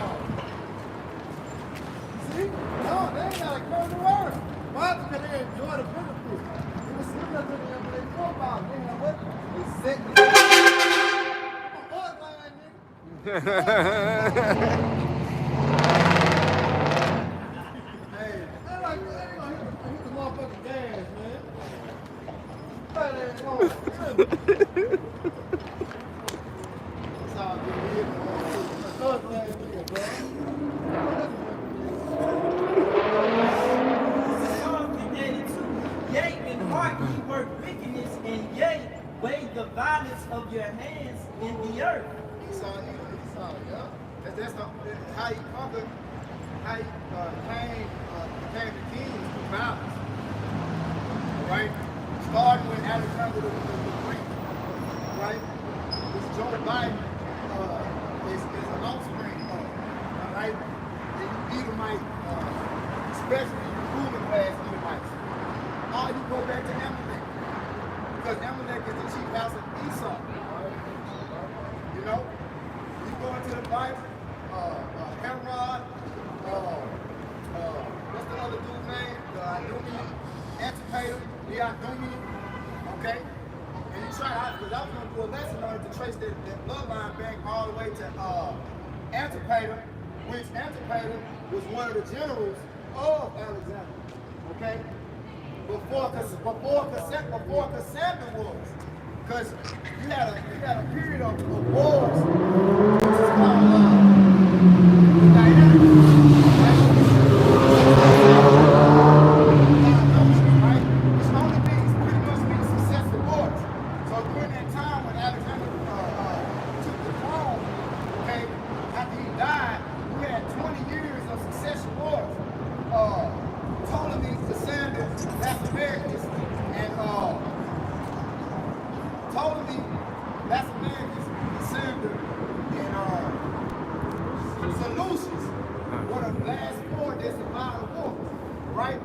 See? No, they ain't got to curse the word. Why? Because they enjoy the benefits. It was similar to them when they profile. They have what? They set the line, nigga. Hey, they like, they gonna hit the motherfucking gas, man. That ain't wrong. It's all good. That's all glad nigga, bro. Psalm 52. Yea, in heart ye work wickedness, and yea, weigh the violence of your hands in the earth. Esau, yeah. That's how he conquered, how he became the king through violence. All right? Starting with Alexander the Great. All right? This Joe Biden is an offspring of. All right? The Edomite, especially the ruling class Edomites. Or you go back to Amalek. Because Amalek is the chief house of Esau. You know? You go into the Bible, Herod, what's the other dude's name? The Idumean, Antipater, the Idumean, okay? And you try, because I was going to do a lesson on it to trace that bloodline back all the way to Antipater, which Antipater was one of the generals of Alexander, okay? Before Cassandra was. Because you had a period of wars, which is called dynamic. Right? Which only means pretty much means successive wars. So during that time when Alexander took the throne, okay, after he died, we had 20 years of succession wars. Ptolemy, Cassandra, that's Americans, and Ptolemy, that's Americans, Cassandra, and Seleucus were the last four that survived the war, right?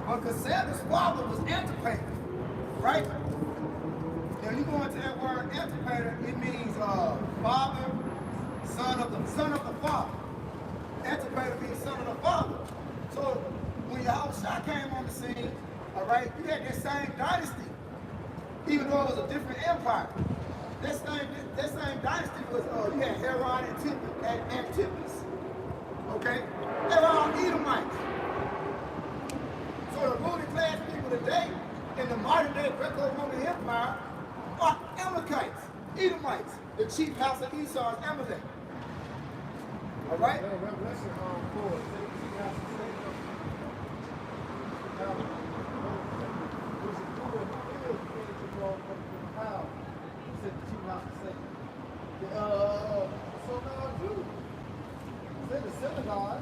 But Cassandra's father was Antipater, right? Now you go into that word Antipater, it means father, son of the father. Antipater means son of the father. So when Yahushua came on the scene, all right, you had that same dynasty, even though it was a different empire. That same dynasty was, you had Herod and Antipas, okay? They were all Edomites. So the ruling class people today in the modern day Greco-Roman Empire are Amalekites, Edomites. The chief house of Esau is Amalek. All right? Revelation 4. So-called Jews. The synagogue.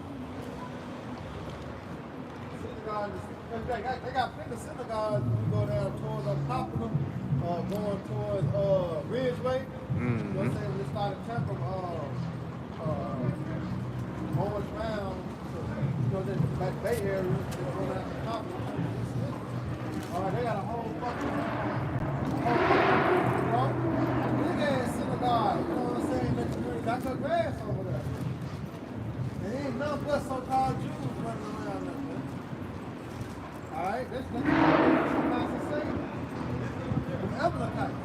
They got plenty of synagogues when you go down towards Poplar, going towards Ridgeway. You know what I'm saying? When they started temple, going around, you know, that Bay Area, you know, going down to Poplar. All right, they got a whole fucking, big ass synagogue, you know what I'm saying? That community got your grass over there. And ain't none but so-called Jews running around there. All right, that's what I'm not to say. Amalekites.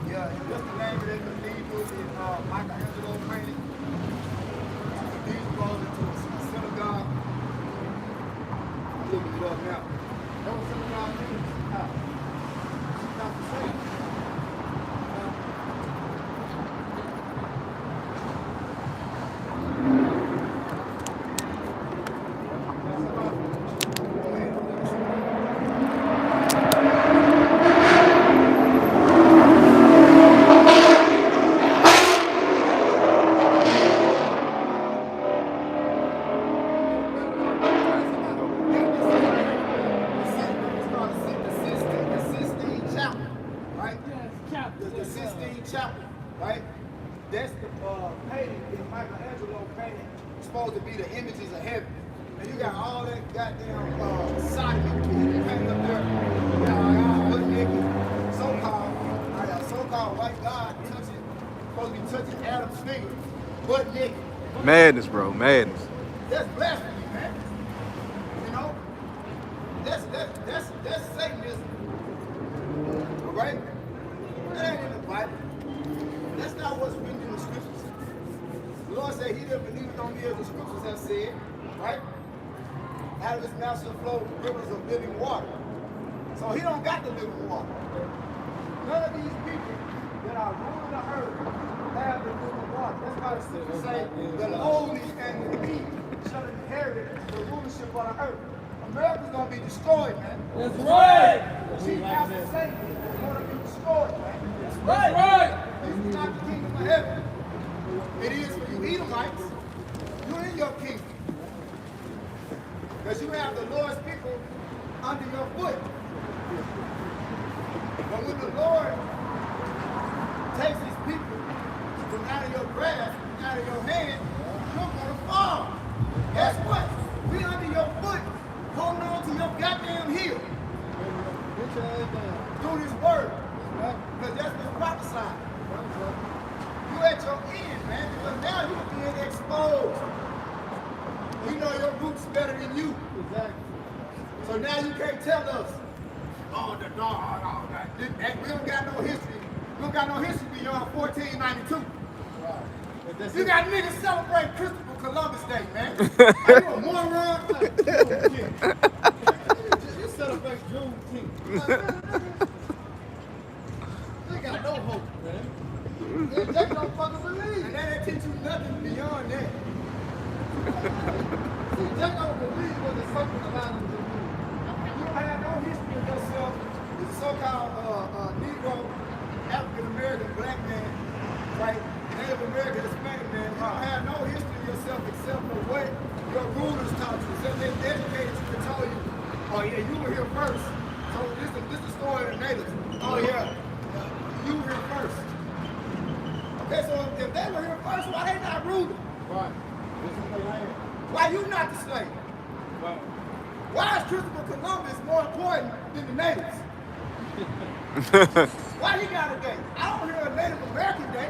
Yeah, and just the name of that cathedral is Michelangelo painted. The cathedral goes into a synagogue. I'm looking it up now. That was synagogue means how? Not the same. that's the painting in Michelangelo painting. It's supposed to be the images of heaven. And you got all that goddamn sodomy painted up there. You got all butt naked, so-called white God touching, supposed to be touching Adam's finger, butt naked. Madness, bro. Madness. That's blasphemy, man. You know? That's Satanism. Alright? That ain't in the Bible. That's not what's written in the scriptures. The Lord said he that believeth on me as the scriptures have said, right? Out of his mouth shall flow rivers of living water. So he don't got the living water. None of these people that are ruling the earth have the living water. That's why the scriptures say the lowly and the meek shall inherit the rulership of the earth. America's gonna be destroyed, man. That's right. Chief after Satan is gonna be destroyed, man. That's right. This is not the kingdom of heaven. It is for you Edomites. You're in your kingdom. Because you have the Lord's people under your foot. But when the Lord takes his people from out of your grasp, out of your hand, you're going to fall. Guess what? We under your foot, holding on to your goddamn heel. Through this word. Because that's what's prophesied. You at your end, man. Because now you're being exposed. We know your roots better than you. Exactly. So now you can't tell us, oh, we don't got no history. We don't got no history beyond 1492. Right. You got niggas celebrating Christopher Columbus Day, man. Are you a moron? You celebrate Juneteenth. They got no hope, man. They don't fucking believe. And they teach you nothing beyond that. See, they don't believe what the something allowed them to do. You don't have no history of yourself as a so-called Negro, African-American, black man, right? Native American, Hispanic man. You don't have no history of yourself except for what your rulers taught you. Except they educated you to tell you, oh yeah, you were here first. So this is the story of the natives. Oh yeah, you were here first. Okay, so if they were here first, why they not ruling? Right. This is the land. Why you not the slave? Right. Why is Christopher Columbus more important than the natives? Why he got a day? I don't hear a Native American day.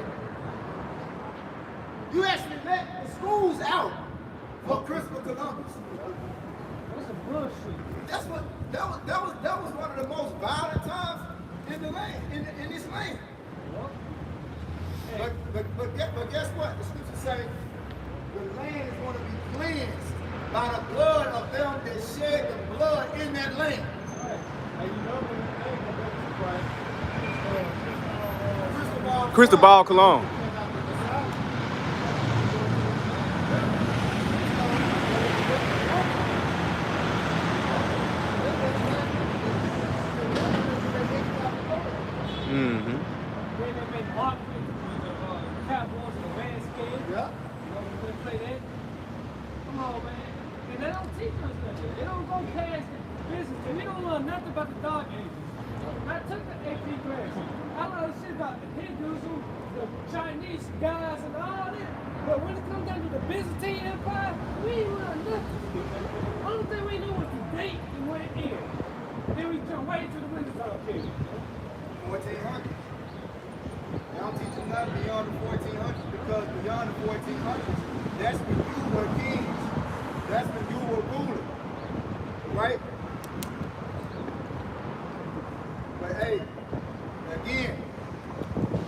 You actually let the schools out for Christopher Columbus. That's some bullshit. That was one of the most violent times in the land, in this land. But guess what? The scriptures say the land is going to be cleansed by the blood of them that shed the blood in that land. And you know when they go back to Christ, Cristobal Colon. Mm-hmm. Then they make art with the Cowboys and the Redskins. Yeah. You know, when they play that. Come on, man. And they don't teach us nothing. They don't go past the business. And we don't learn nothing about the Dark Ages. I took the AP class. I learned shit about the Hinduism, the Chinese guys, and all that. But when it comes down to the Byzantine Empire, we ain't learned nothing. Only thing we knew was the date and when it ended. Then we jump right into the Renaissance period. 1400. They don't teach you nothing beyond the 1400s because beyond the 1400s, that's when you were kings. That's when you were ruling. Right? But hey, again,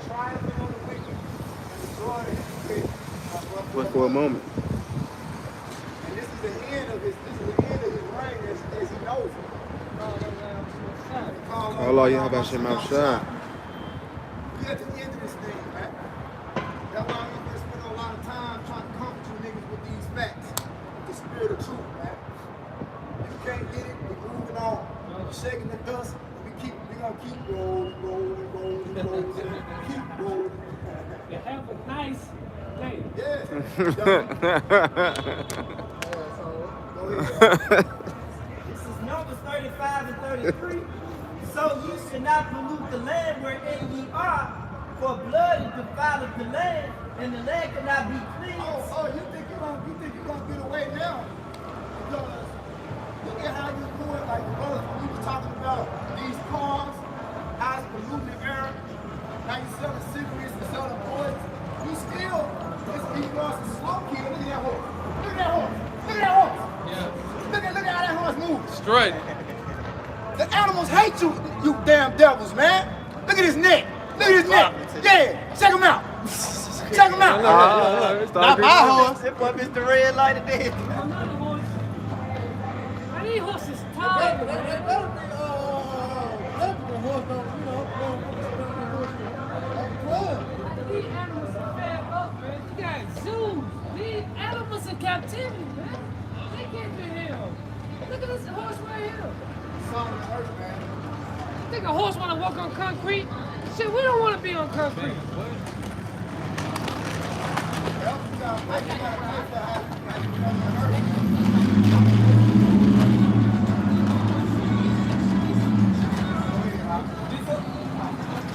triumphing on the wicked and destroying the wicked. But for a moment. And this is the end of his reign as he knows it. Allah, you have Hashem outside. We at the end of this thing, man. That's why I'm gonna spend a lot of time trying to comfort you niggas with these facts, with the spirit of truth, man. If you can't get it, we're moving on. We're shaking the dust, and we're gonna keep rolling. Keep rolling. You have a nice day. Yeah. Go ahead. This is Numbers 35 and 33. So ye should not pollute the land wherein ye are, for blood is defileth the land, and the land cannot be cleansed. Oh, you think you're gonna get away now? Because look at how you do it, like brothers, when you were talking about these cars, how it's polluting the air, how you selling cigarettes and selling poison. You still, this people are some slow kill. Look at that horse. Look at that horse. Look at that horse. Yeah. Look at how that horse moves. Straight. The animals hate you, you damn devils, man. Look at his neck. Look at his neck. Yeah, check him out. Check him out. Not my horse. That boy Mr. Red Light of Day. Another horse. Why these horses tired? That would be, horse don't, you know, These animals are fed up, man. You got zoos. These animals in captivity, man. They can't be held. Look at this horse right here. You think a horse want to walk on concrete? Shit, we don't want to be on concrete.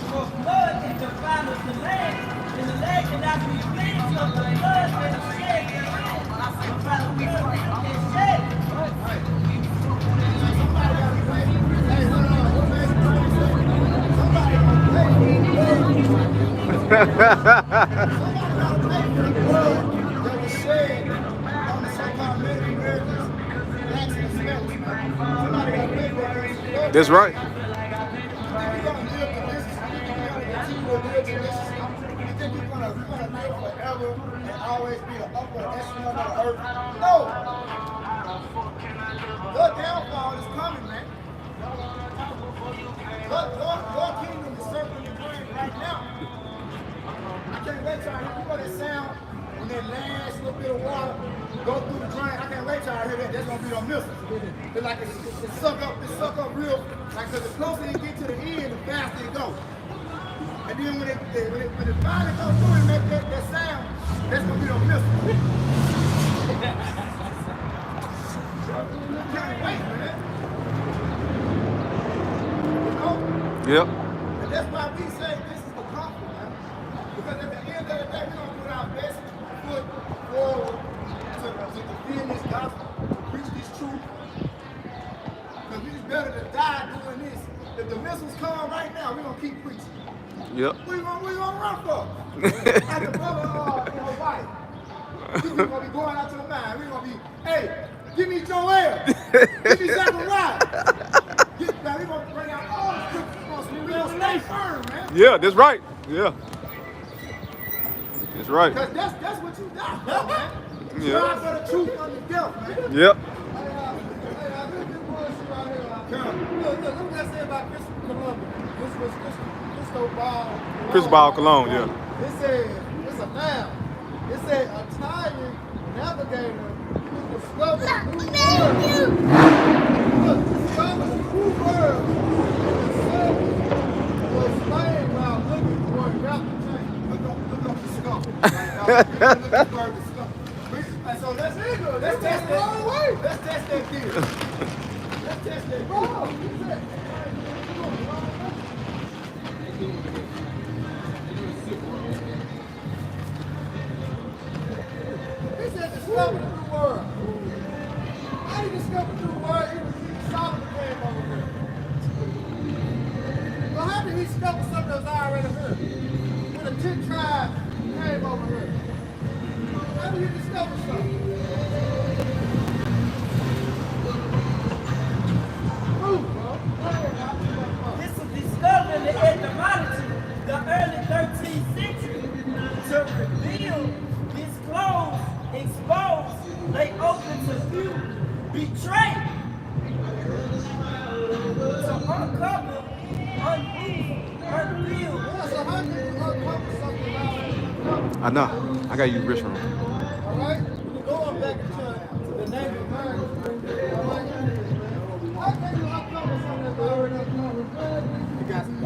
For blood is the final of the land, and the land cannot be cleansed of the blood that is shed therein. The final blood is shed. That was shed on the so-called Native Americans, blacks and Hispanics, man. Somebody got to pay for it. That's right. You think you're gonna live deliciously? You think you're gonna continue to live deliciously? You think you're gonna live forever and always be the upper echelon of the earth? No! Your downfall is coming, man. Your kingdom is circling the drain right now. I can't wait till I hear, you know that sound when that last little bit of water go through the drain. I can't wait till I hear that. That's gonna be the missiles. It's like it's suck up real, like, cause the closer it get to the end, the faster it goes. And then when it finally goes through and make that sound, that's gonna be the missile. I can't wait, man. You know? Yep. And that's why we say this is the comfort, man. Because at the end of the day, we're going to put our best foot forward to defend this gospel, to preach this truth. Because it's better to die doing this. If the missiles come right now, we're going to keep preaching. Yep. What you going to run for? Like the brother in Hawaii. We're going to be going out to the mine. We're going to be, hey, give me Joel. Give me Zachariah. We're going to bring out all the scriptures. We're going to stay firm, man. Yeah, that's right. Yeah. That's right. Because that's what you die for, man. Yeah. Strive for the truth on the death, man. Yep. Look what I said about Christopher Columbus. This was Cristobal Colon, yeah. It said, it's a noun. It said Italian navigator who discovered a new world. Look, discovered a new world. And the was slain while looking for a rapid change. Look up the skull. Look at the skull. And so let's test that. Wrong way. Let's test that theory. Let's test that Bro, theory. he said, he said discover the new world. How do you discover the new world? Even Solomon came over here. So how did he discover something that was already here? When the 10 tribes came over here. How do you discover something? Move, bro. Go ahead, now. This was discovered in the etymology, the early 13th century, to reveal, disclose, expose, lay open to view, betray, to uncover, unveil. Yeah, so how do you uncover something already? I know. I got you rich from. All right? We're going back to the Native Americans. All right? How can you uncover something that's already uncovered? You got some.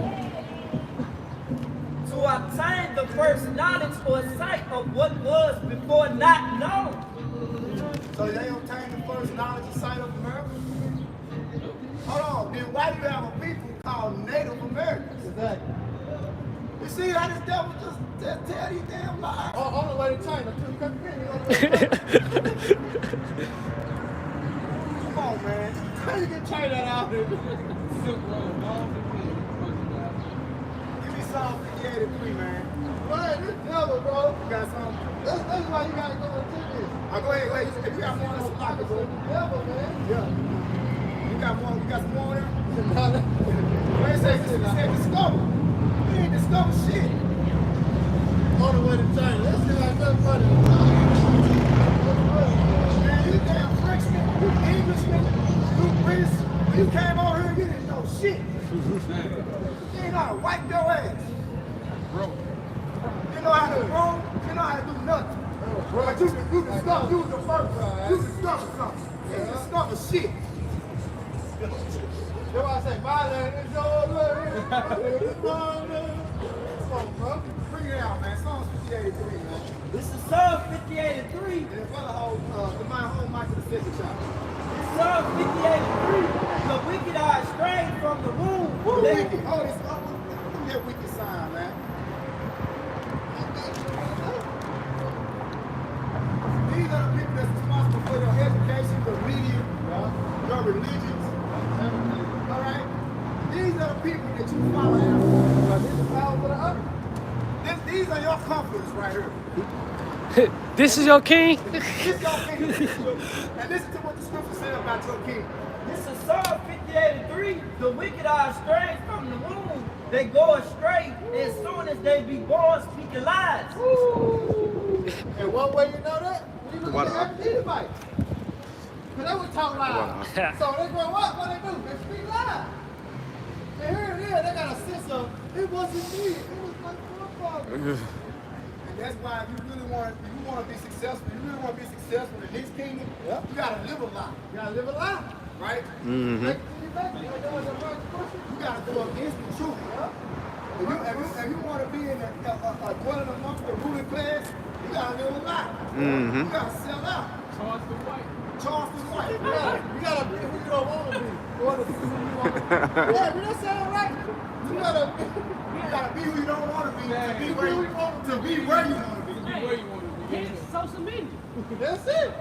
To obtain the first knowledge or sight of what was before not known. So they obtained the first knowledge and sight of America? Hold on. Then why do you have a people called Native Americans? Exactly. You see how this devil just tell these damn lies? On the way to China, too. You come here, you on the way to China. Come on, man. How you get China out here? Give me Psalm 58 and 3, man. Man, this devil, bro. You got some? That's why you gotta go into this. Go ahead, wait. If you got more, that's some pocket, bro. The devil, man. Yeah. You got some more there? Yeah. Wait a second. It said discover. We ain't discover shit. On the way to China. This shit like nothing funny. Man, you damn Frenchman, you Englishman, you British. When you came over here, you didn't know shit. You ain't know how to wipe your ass. Bro. You know how to roll, you know how to do nothing. But you discover, you was the first. You discovered something. You discovered shit. That's why I say, my land is your land. It's my land. Come on, bro. Bring it out, man. Psalms 58 and 3, man. This is Psalm 58 and 3. And for the whole, my home mic to the second shot. Psalm 58 and 3. The wicked are estranged from the womb. Who wicked? Oh, this, give me that wicked sign, man. These are the people that's responsible for your education, your media, your religions. All right? These are the people that you follow after. These are power for the other. These are your comforters right here. This is your king? This is your king. And listen to what the scripture said about your king. This is Psalm 58 and 3. The wicked are estranged from the womb. They go astray as soon as they be born, speaking lies. And one way you know that? When you look at the Edomites. Because they would talk loud. So they grow up, what they do? They speak loud. And here it is, they got a sense of, it wasn't me, it was my forefather. And that's why if you really want to be successful, you really want to be successful in this kingdom, you got to live a lot. You gotta live a life. Right? Mm-hmm. Like, you got to go against the truth. If you want to be in dwelling amongst the ruling class, you got to live a lot. Mm-hmm. You got to sell out. Charleston White. Charleston White. You gotta be who you don't want to be. You want to be who you want to be. Yeah, but that sound right. You gotta be who you don't want to be to be where you want to be. Where you want to be. Where you want to be. It's social media. That's it.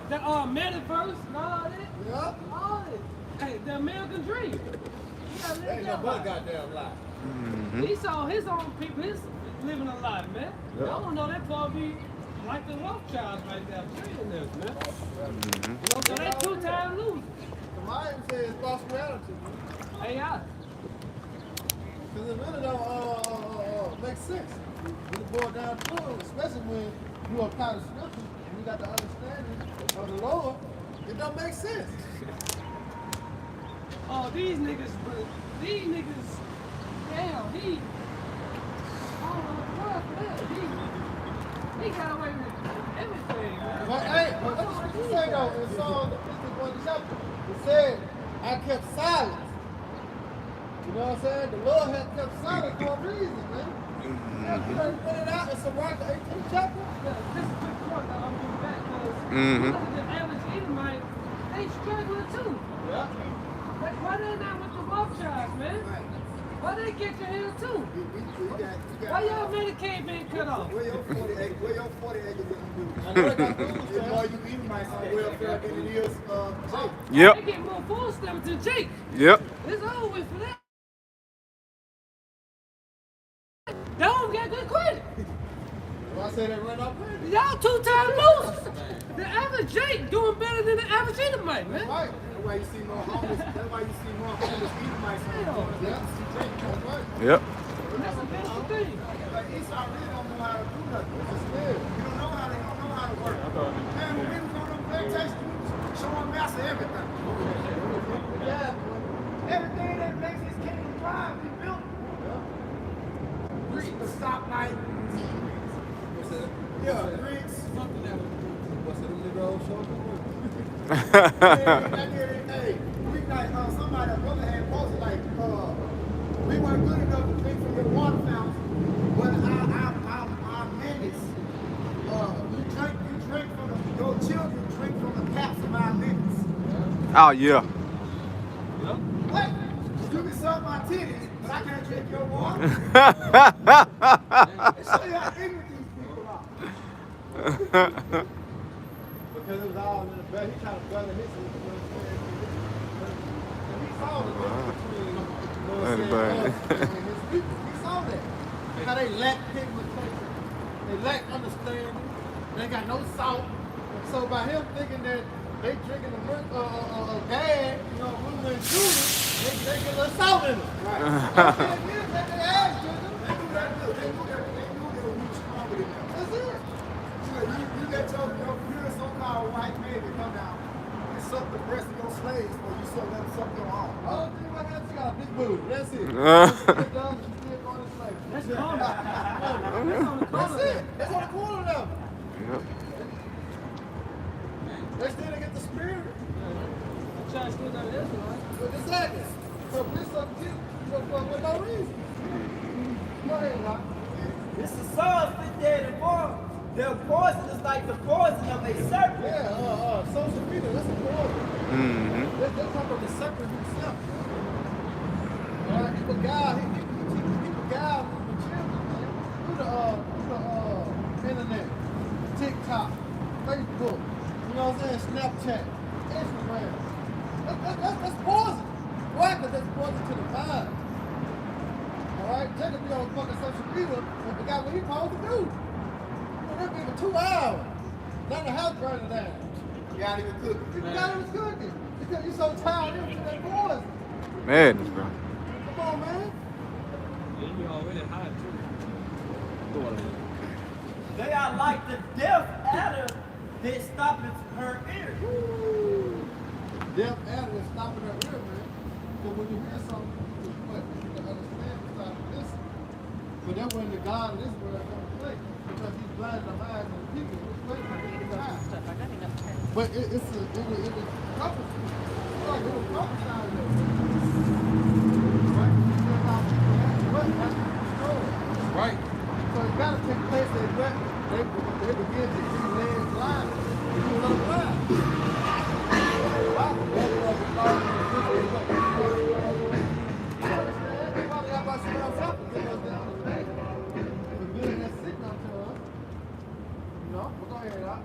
The metaverse and all that. Yeah. All that. Hey, the American dream. You gotta live Ain't no that but life. goddamn lie. He saw his own people, his living a life, man. Y'all don't know that probably like the Rothschilds right there, trillionaires, man. You know, so they two-time losers. The mind says it's false reality. AI. Because it really don't make sense. When it boils down to it, especially when you apply the scripture and you got the understanding of the Lord, it don't make sense. Oh, these niggas, damn, I don't know what for that. He got away with everything, man. But hey, but that's what you say though in Psalm the 51st chapter. It said, I kept silence. You know what I'm saying? The Lord had kept silence for a reason, man. You done put it out in Sirach, the 18th chapter. Yeah, this is a quick point that I'm getting back because Mhm. look at the average Edomite, they struggling too. Yeah. Why they not with the Rothschilds, man? Why they get your hand too? Why y'all Medicaid being cut off? Where your 40 acres gonna do? I know they got food It's stamps. more you eat mice on welfare than it is Jake. Yep. They get more food stamps than Jake. Yep. It's over with for that. They don't get good credit. Well, I say they run off credit. Y'all two-time losers. The average Jake doing better than the average Edomite, man. Right. That's why you see more homeless. That's why you see more homeless Edomites on the Yeah. That's right. Yep. That's a beautiful thing. But Esau really don't know how to do nothing. It's good. You don't know how to work. Man, when we was on them plantations, we was showing master everything. Yeah. Everything that makes his kingdom thrive, he built. The stoplight. What's that? Yeah, bricks. What's that? Nigga old show? Hey, we like somebody, a brother had posted like, we weren't good enough to drink from your water fountain, but our minutes, you drink from your children drink from the taps of our minutes. Oh yeah. What? You You can suck my titties, but I can't drink your water. Right. It show you how ignorant these people are. Because it was all in the back. He tried to brother his, you know what I'm saying? And he saw the difference between, you know what I'm saying, us and his people. He saw that. How they lack pigmentation. They lack understanding. They got no salt. So by him thinking that they drinking a gas, you know, women and shooting, they get a little salt in them. Right. Okay, yeah, let their ass drink them. They knew that good. They knew that we were stronger than them. That's it. You let your pure so-called white man come down and suck the breast of your slaves, or you let them suck your own. All the thing like that, you got a big booty. That's it. That's That's common. That's it. That's on the corner level. Yep. They still get the spirit. I'm trying to steal none of this, right? But exactly. So this up to you for no reason. Go ahead, Rock. This is Psalms 58:4. Their poison is like the poison of a serpent. Yeah, social media, that's a poison. Mm-hmm. Let's talk about the serpent himself. All right, he beguiled the children, man. Through the internet, TikTok, Facebook, you know what I'm saying, Snapchat, Instagram. That's poison. Why? Because that's poison to the mind. All right, Jacob be on fucking social media and forgot what he supposed to do. That been for 2 hours. Now the house burning down. You ain't even cooking. You forgot it was cooking. Because you're so tired of that poison. Madness, bro. Come on, man. Yeah, you already hot too. They are like the deaf adder that stoppeth her ear. Deaf adder is stopping her ear, man. Because when you hear something, you can understand without listening. But that wasn't the God of this world going to play. Because he's blinding the minds of the people. But it was prophesy. It was prophesied. Right? Right. So it got to take place that they begin to be led blind. You know blind. Everybody got about something else happening to us down the way. The villain that's sitting up to us. You know? But go ahead, Doc.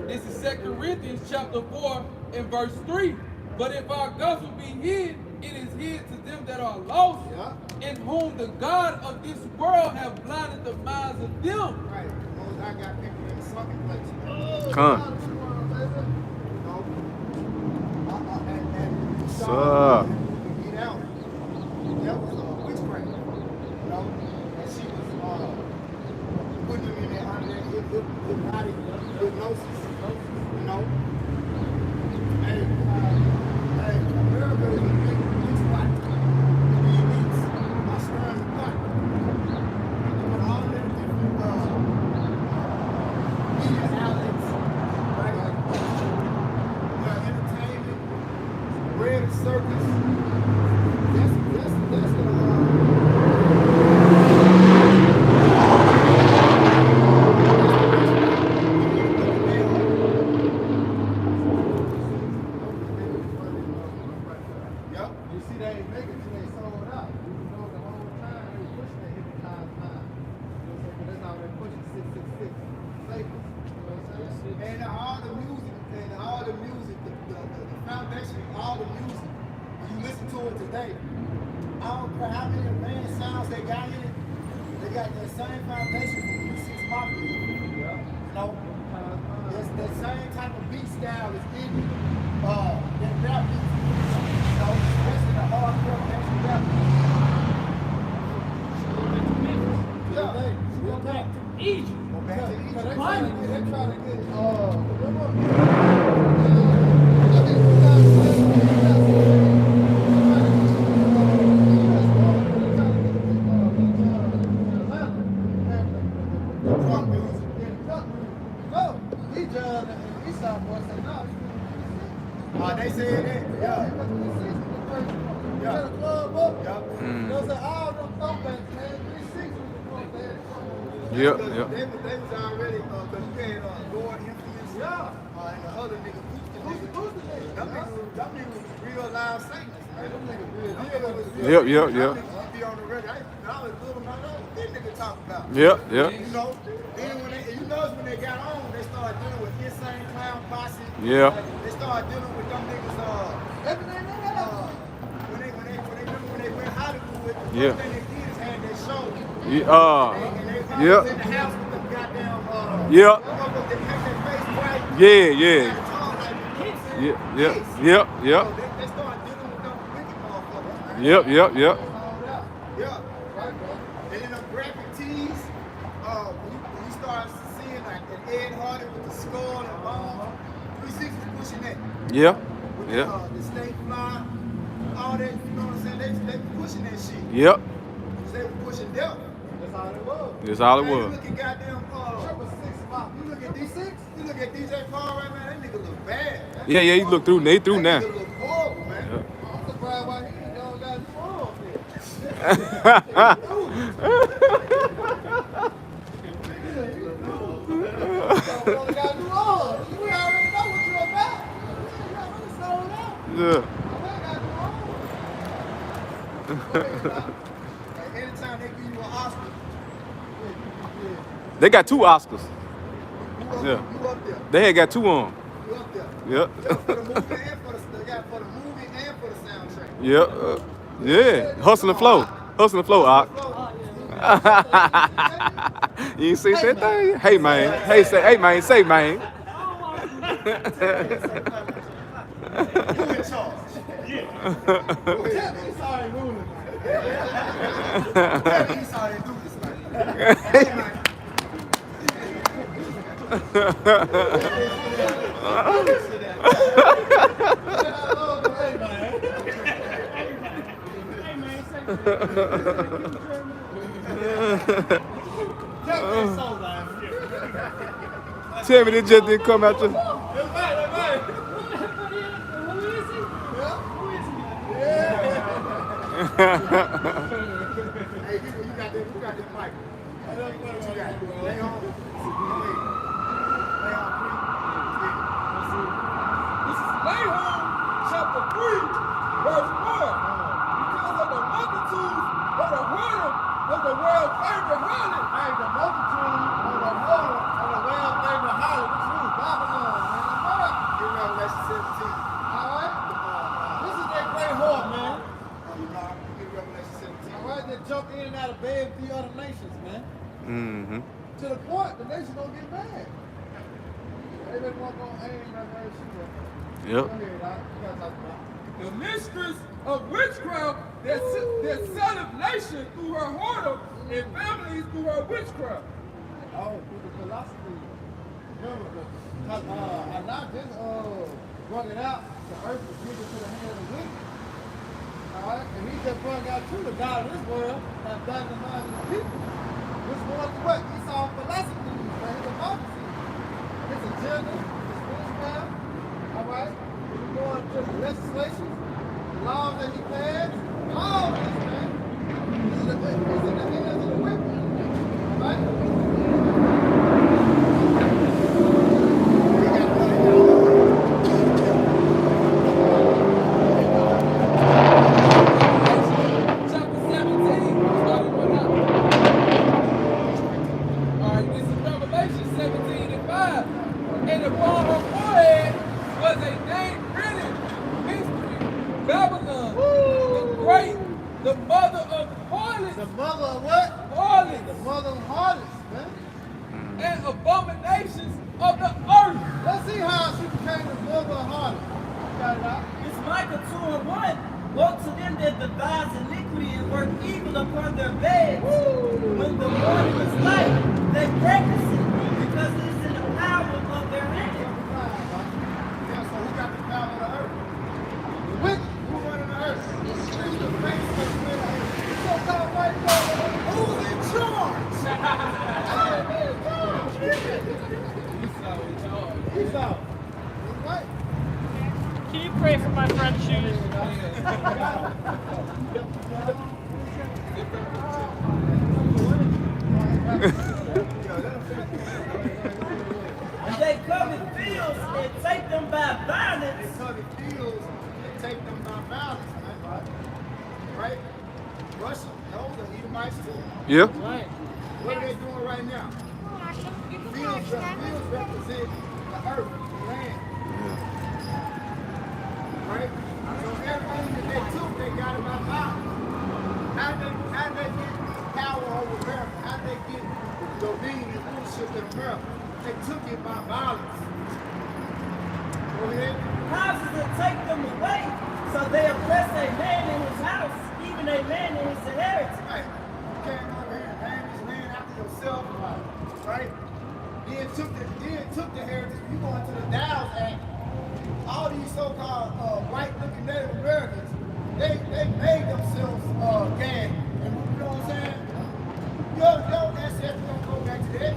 This is 2 Corinthians chapter 4 and verse 3. But if our gospel be hid, it is hid to them that are lost, in whom the God of this world have blinded the minds of them. Right. Those I got people in the sucking place. Come. And What's up? Get out. That was witchcraft. You know? And she was putting them in there under that hypnotic hypnosis. You know? Hey, America is a big witch spot. The elites are stirring the pot. With all the different media outlets, right? Entertainment, bread and circus. That's Yep. You see, they ain't making it till they sold out. You know, the whole time they was pushing that hypnotized mind. You know what I'm saying? But that's how they're pushing 666. Safest. You know what I'm saying? And all the music, the foundation, all the music, when you listen to it today, I don't care how many band sounds they got in it, they got that same foundation from P6 Mafia. Yeah. You know? It's that same type of beat style is in that rap beat. You know, especially the hardcore gangsta rap beat. Yeah. Go back to Egypt. Go back to They're Egypt. trying to get, Funk music. They said that. Yeah. Yeah. Club up. Yep. Those are all them thumbbanks, man. 360 was the fuck, man. Yep, Because yep. They was already, because you had Lord Influence. Yeah. And the other nigga, Houston Who's nigga. the nigga? Them niggas real live Satanists, man. Them niggas real. Yep. Them niggas be on the record. I was little, man. What these niggas talk about? Yep. You know, then when they got on, they started dealing with Insane Clown Posse. Yeah. They started dealing with them niggas. When they went Hollywood, the Yeah. first thing they did is had their show. Yeah. And they was Yeah. in the house with them goddamn. Yeah. They make their face white. Yeah. They Yep. started dealing with them wicked motherfuckers, man. Yep. Yeah. And then the graphic tees, when you start seeing like that Ed Hardy with the skull and bomb, 360 pushing that. Yeah. With Yeah. the snake fly, all that, you know what I'm saying? They pushing that shit. Yep. They were pushing death. That's all it was. That's all it Man, you was. look at goddamn, you look at DJ Paul right now, that nigga look bad. Yeah. You look through. They through now. That nigga look horrible, man. Yeah. I'm surprised why he don't got his arm there. Only got new arms. We already know what you're about. You already sold out. Yeah. Like, anytime they give you an Oscar, They got 2 Oscars. you up, Yeah. you up there. They had got 2 on. You up there. Yep. For the movie and for the movie and for the soundtrack. Yep. Yeah. Hustling flow. Ock. You ain't see that thing? Hey man. Hey man. Say man. Who in charge? He's already ruling. He's sorry to do this, man. Hey, man. Tell me this just didn't come out your. Who is he? Hey, you got that mic. What you got? Lay on. This is Nahum chapter 3, verse 4. Because of the multitudes of the whore of the world's favorite harlot. Hey, the multitude of the whole of the well-favored harlot. This is Babylon, man. Give me Revelation 17. All right? This is that great whore, man. You know, give me Revelation 17. All right, that jump in and out of bed with the other nations, man. Mm-hmm. To the point, the nation gonna get mad. They been gonna aim at her shit. Yep. Go ahead, Doc. You gotta talk about it. The mistress of witchcraft that selleth nations through her whoredom and families through her witchcraft. Oh, through the philosophy. Remember, because I not just brought it out, the earth was given to the hand of the wicked. Alright? And he just brought out to the God of this world and done the minds of the people. Which was what? Esau's philosophy, man, his democracy, his agenda, his witchcraft. Alright? We're going to the legislation, the laws that he passed, all this, man. This is the hands of the wicked. Alright? Chapter 17, starting with up. Alright, this is Revelation 17:5. And upon her forehead was a name written, Mystery, Babylon, the great, the mother of harlots, The mother of what? The harlots, mother of harlots, man. and abominations of the earth. Let's see how she became the mother of harlots. You got it out. It's Micah 2:1. Woe to them that devise iniquity and work evil upon their beds. When the morning is light, they practice it, because it is in the power of their hand. Yeah, so who got the power of the earth? The wicked. Who running the earth? Who's the face of the earth? So-called white people. Who's in charge? Esau. He's right. Can you pray for my friend's shoes? And they covet fields and take them by violence. They covet fields take them by violence, man. Right? Russia, those are Edomites too. Yeah. Right. What are they doing right now? Fields represent the earth, the land. Right? So everything that they took, they got it by violence. How did they get power over America? How did they get the dominion and rulership in America? They took it by violence. Go ahead. Houses that take them away, so they oppress a man in his house, even a man in his inheritance. Right. You can't go over here and name this land after yourself, right? Then took the heritage. You go into the Dow's Act. All these so-called white-looking Native Americans, they made themselves gay. And you know what I'm saying? Your ancestors don't go back to that.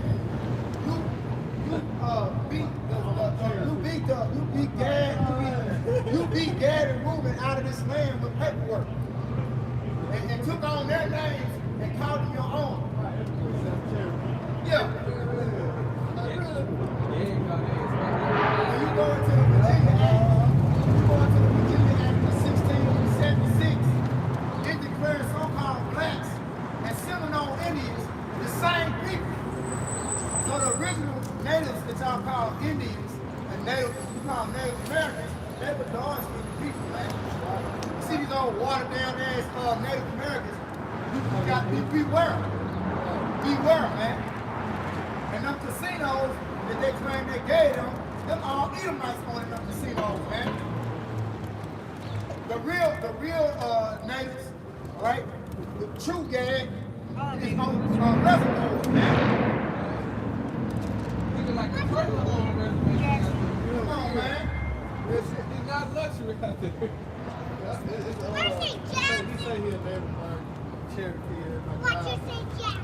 You beat Gad and Reuben out of this land with paperwork. And took on their names and called them your own. Yeah. When you go into the Virginia Act, of 1676, it declares so-called blacks and Seminole Indians the same people. So the original natives that y'all call Indians and Native Americans, they were dark-skinned people, man. See these old watered-down ass Native Americans, you got to beware. Beware, man. And them casinos that they claim they gave them all Edomites owning them casinos, man. The real natives, right? The true Gad is on reservoirs, man. Like a turtle on reservation. Come on, man. It's not luxury out there. He say he a Native American, Cherokee, and my What God. you say, Jack?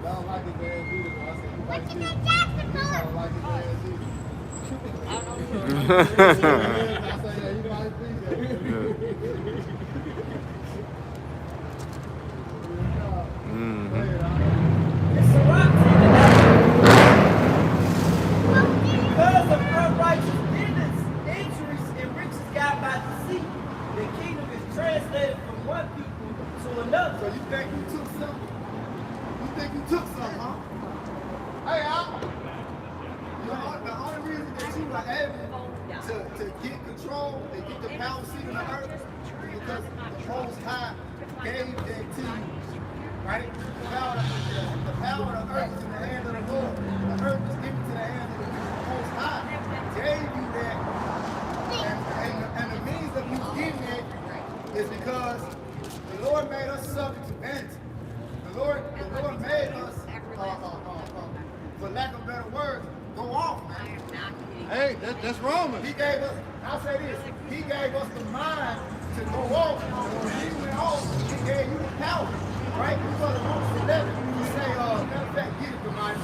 I don't like his ass either. I said, you What like you this. say, Jack? I don't like his ass either. I say, yeah, you might be there. It's a rock because of unrighteous dealings, injuries, and riches got by deceit. The kingdom is translated from one people to another. So you think you took something? You think you took something, huh? Hey, the only reason that you were able to get control and get the power seat in the earth is because the Most High gave that to you, right? The power of the earth is in the hand of the Lord. The earth is given to the hand of the Most High. Gave you that, and the means of you getting it is because the Lord made us subject to vanity. The Lord made us, for lack of better words, go off, man. Hey, that's Roman. He gave us, I'll say this, he gave us the mind to go off. When he went off, he gave you the power, right? You go to Romans 11, you say, matter of fact, get it, Demai.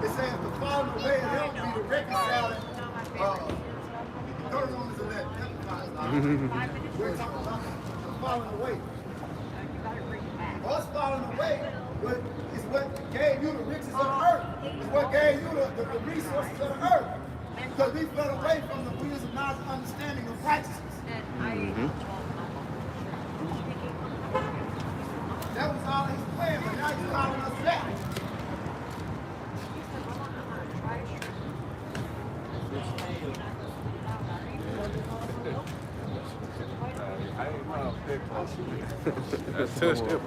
It says the falling away of him be the reconciling, go to Romans 11, we're talking about the falling away. Us falling away is what gave you the riches of the earth. It's what gave you the resources of the earth. Because we fell away from the wisdom of knowledge and understanding of righteousness. That was all his plan, but now he's calling us back. That's touched it.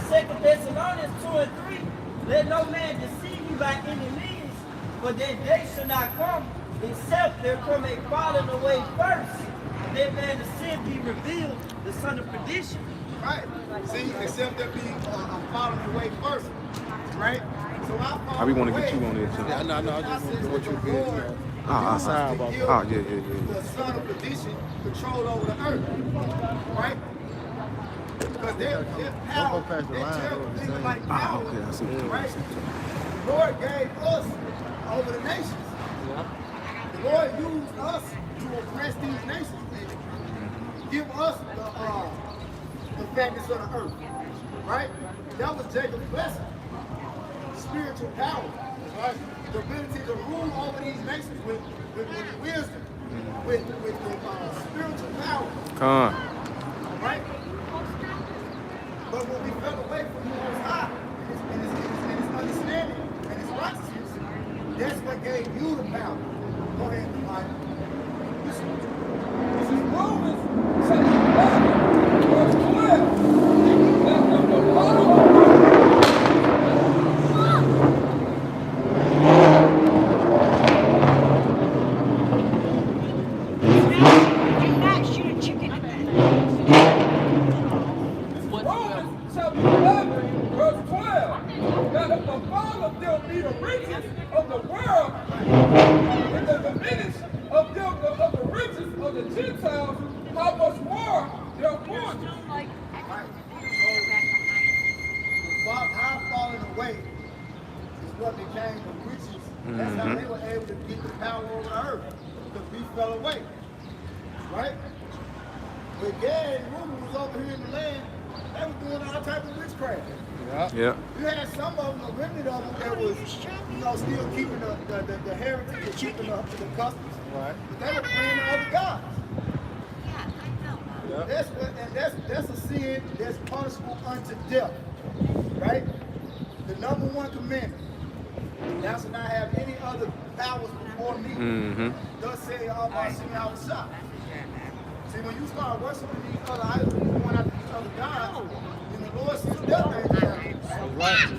Second Thessalonians 2 and 3, let no man deceive you by any means, for that day shall not come, except there come a falling away first, and that man of sin be revealed, the son of perdition. Right. See, except there be falling away first. Right? So I be want to get you on there too. Yeah, no, I just want to do what you did. Yeah, yeah. The son of perdition control over the earth. Right? Because their power, Don't go past the line, things though. like power, Okay, I see. right? The Lord gave us over the nations. The Lord used us to oppress these nations. Give us the fatness of the earth. Right? That was Jacob's blessing. Spiritual power. Right? The ability to rule over these nations with wisdom, with spiritual power. Come on. Right? But when we fell away from the Most High and his understanding and his righteousness, that's what gave you the power. Go ahead, Mike. This is Romans chapter 11, verse 12. That of the power Romans chapter 11, verse 12. That if the fall of them be the riches of the world, and the diminish of them of the riches of the Gentiles, how much more their fortunes? Right. So, our falling away is what became the riches. That's how they were able to get the power over the earth, because we fell away. Right? But Gad and Reuben was over here in the land, they were doing all type of witchcraft. Yeah. You had some of them, a remnant of them, that was, still keeping the heritage and keeping the customs. Right. But they were praying to other gods. Yep. That's a sin that's punishable unto death. Right? The number one commandment. Thou shalt not have any other powers before me. Thus say Allah Shah. See, when you start worshiping these other idols, going after these other gods, then the Lord sends death angels down. Right.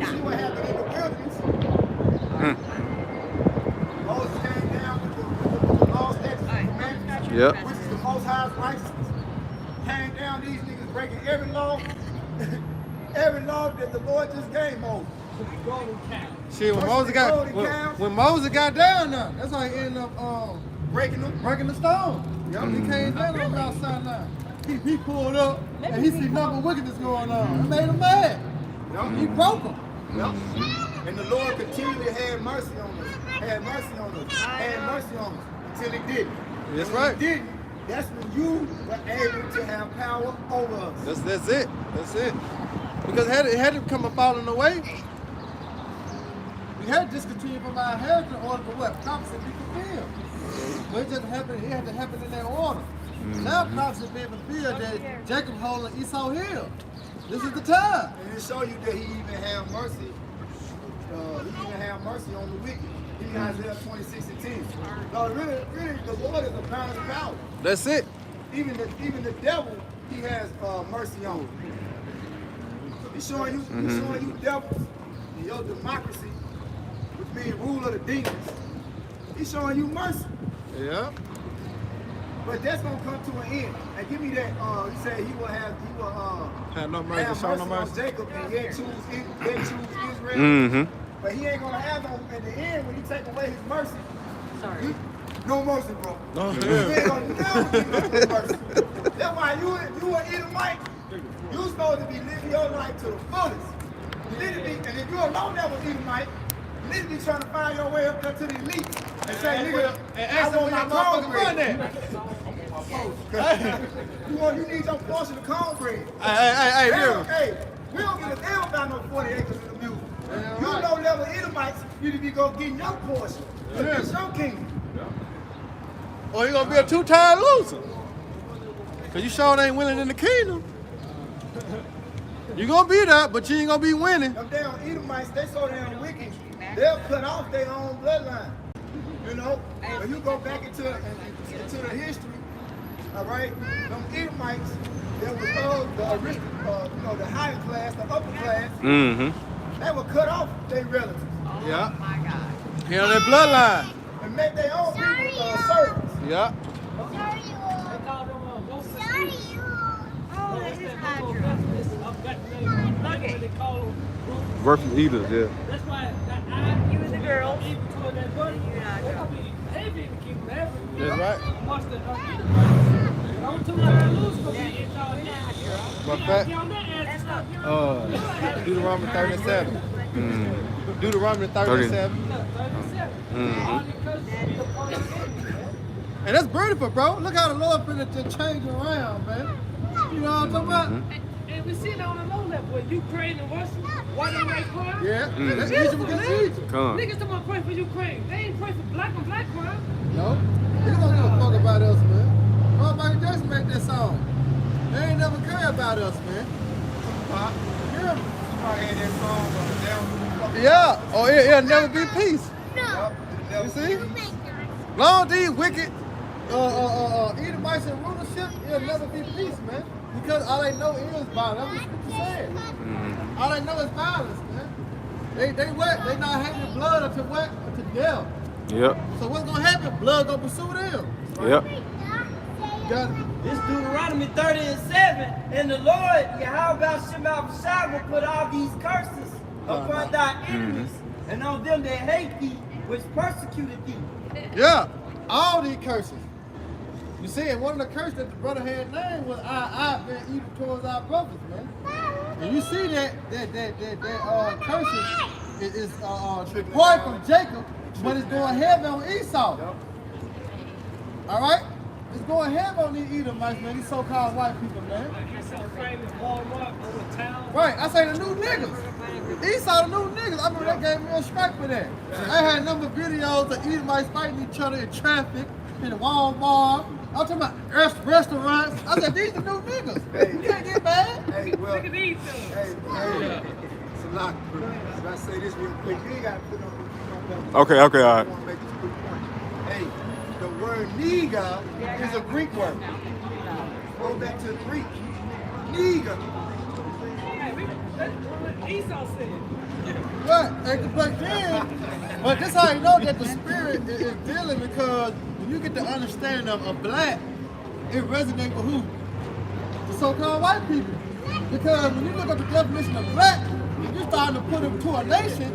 See what happened in the wilderness? Moses came down with the law, statutes, and commandments, Yep. which is the Most High's righteousness. Came down, these niggas breaking every law, every law that the Lord just gave Moses. Shit, when Moses got down there, that's how he ended up Breaking them. breaking the stone. Yep, he came down on Mount Sinai. He pulled up and he see nothing wickedness going on. It made him mad. Yep. He broke him. Yep. And the Lord continually had mercy on us, had mercy on us, had mercy on us until he did. That's And when right. he didn't, that's when you were able to have power over us. That's it. That's it. Because it had to come a falling away. We had to discontinue from our heritage in order for what? Prophecy to be fulfilled. But it just happened, it had to happen in that order. Now prophecy being fulfilled that Jacob holding Esau hill. This is the time. And it show you that he even had mercy. He even had mercy on the wicked. Even Isaiah 26:10. No, really, the Lord is a balanced power. That's it. Even the devil, he has mercy on. He's showing you devils in your democracy, which means rule of the demons. He's showing you mercy. Yeah. But that's gonna come to an end. And give me that. He said he will have no mercy, have show no mercy mercy. on Jacob and yet choose Israel. But he ain't gonna have no at the end when he take away his mercy. Sorry. No mercy, bro. No, He ain't gonna never give us no mercy. That's why you an Edomite. You supposed to be living your life to the fullest. You need to be, and if you're a low-level Edomite, you need to be trying to find your way up there to the elite and say, nigga, I want my cornbread. You need your portion of cornbread. Hey, we don't give a damn about no 40 acres in the mule. You low-level Edomites, you need to be going getting your portion. It's your kingdom. Or you're gonna be a two-time loser. Cause you sure ain't winning in the kingdom. You gonna be there, but you ain't gonna be winning. Them damn Edomites, they so damn wicked. They'll cut off their own bloodline. You know, when you go back into the history, all right, them Edomites, there was the original, the higher class, the upper class. They would cut off their relatives. Yeah. Oh my God. Here on their bloodline. And make their own people servants. Yeah. Working eaters, yeah. That's why You and the girls. even to that buddy, You're not they're gonna be heavy to keep them heavy. That's right. Must have don't too tired lose for me. It's all But fact, on that ass. Deuteronomy 37. Deuteronomy 37. And that's beautiful, bro. Look how the Lord finna to change around, man. You know what I'm talking about? And we see it on a low level. When Ukraine and Russia, white and white crime. Yeah, that's Beautiful, Egypt against man. Egypt. Come. Niggas talking about pray for Ukraine. They ain't pray for black on black crime. No, they don't give a fuck about us, man. Oh, Michael Jackson made that song. They ain't never care about us, man. Huh? Hear me? I had that song on the down. Yeah. Oh, it'll never be peace. No. You see? Long these wicked Edomites and rulership, it'll never be peace, man. Because all they know is violence. That's what you said. All they know is violence, man. They what? They not hating blood until what? Until death. Yep. So what's gonna happen? Blood gonna pursue them. Yep. Got it. This Deuteronomy 30:7, and the Lord, Yahweh Shema Shah, will put all these curses upon thy enemies and on them that hate thee, which persecuted thee. Yeah, all these curses. You see, and one of the curses that the brother had named was I been evil towards our brothers, man. And you see that curses is depart from Jacob, but it's going heavy on Esau. All right? It's going heavy on these Edomites, man, these so-called white people, man. Right, I say the new niggas. Esau the new niggas. I remember they gave me a strike for that. I had a number of videos of Edomites fighting each other in traffic, in the Walmart. I'm talking about restaurants. I said, these the new niggas. You can't get mad. Hey, well, Look at these two. hey, it's a lot, bro. If I say this real quick, you ain't got to put on the Okay, okay, all I right. want to make this quick point. Hey, the word nigga is a Greek word. Go back to the Greek. Nigga. Esau said. Right, but then, but this how you know that the spirit is dealing, because when you get the understanding of black, it resonates with who? The so-called white people. Because when you look at the definition of black, you're starting to put them to a nation.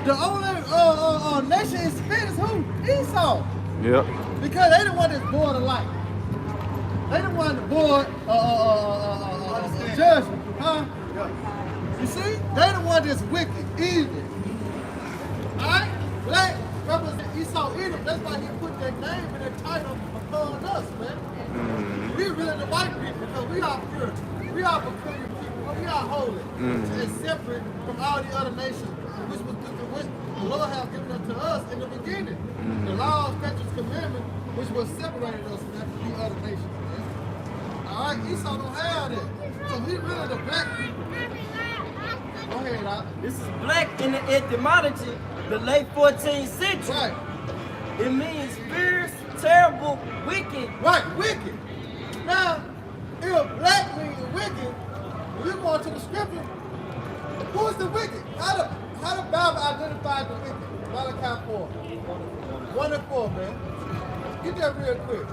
The only nation in spit is who? Esau. Yep. Because they the one that's born alike. They the one that born judgment, huh? You see? They the one that's wicked, evil. Alright? Black represent Esau Edom. That's why he put that name and that title upon us, man. We really the white people, because we are pure. We are peculiar people. We are holy. And separate from all the other nations, which the Lord has given unto us in the beginning. The law, statutes, commandments, which was separated us from the other nations, man. Alright? Esau don't have that. So he really the black people. Go ahead, Doc. This is black in the etymology, the late 14th century. Right. It means fierce, terrible, wicked. Right, wicked. Now, if black means wicked, when you go into the scripture, who is the wicked? How the Bible identifies the wicked? Malachi 4. 1 and 4, man. Get that real quick.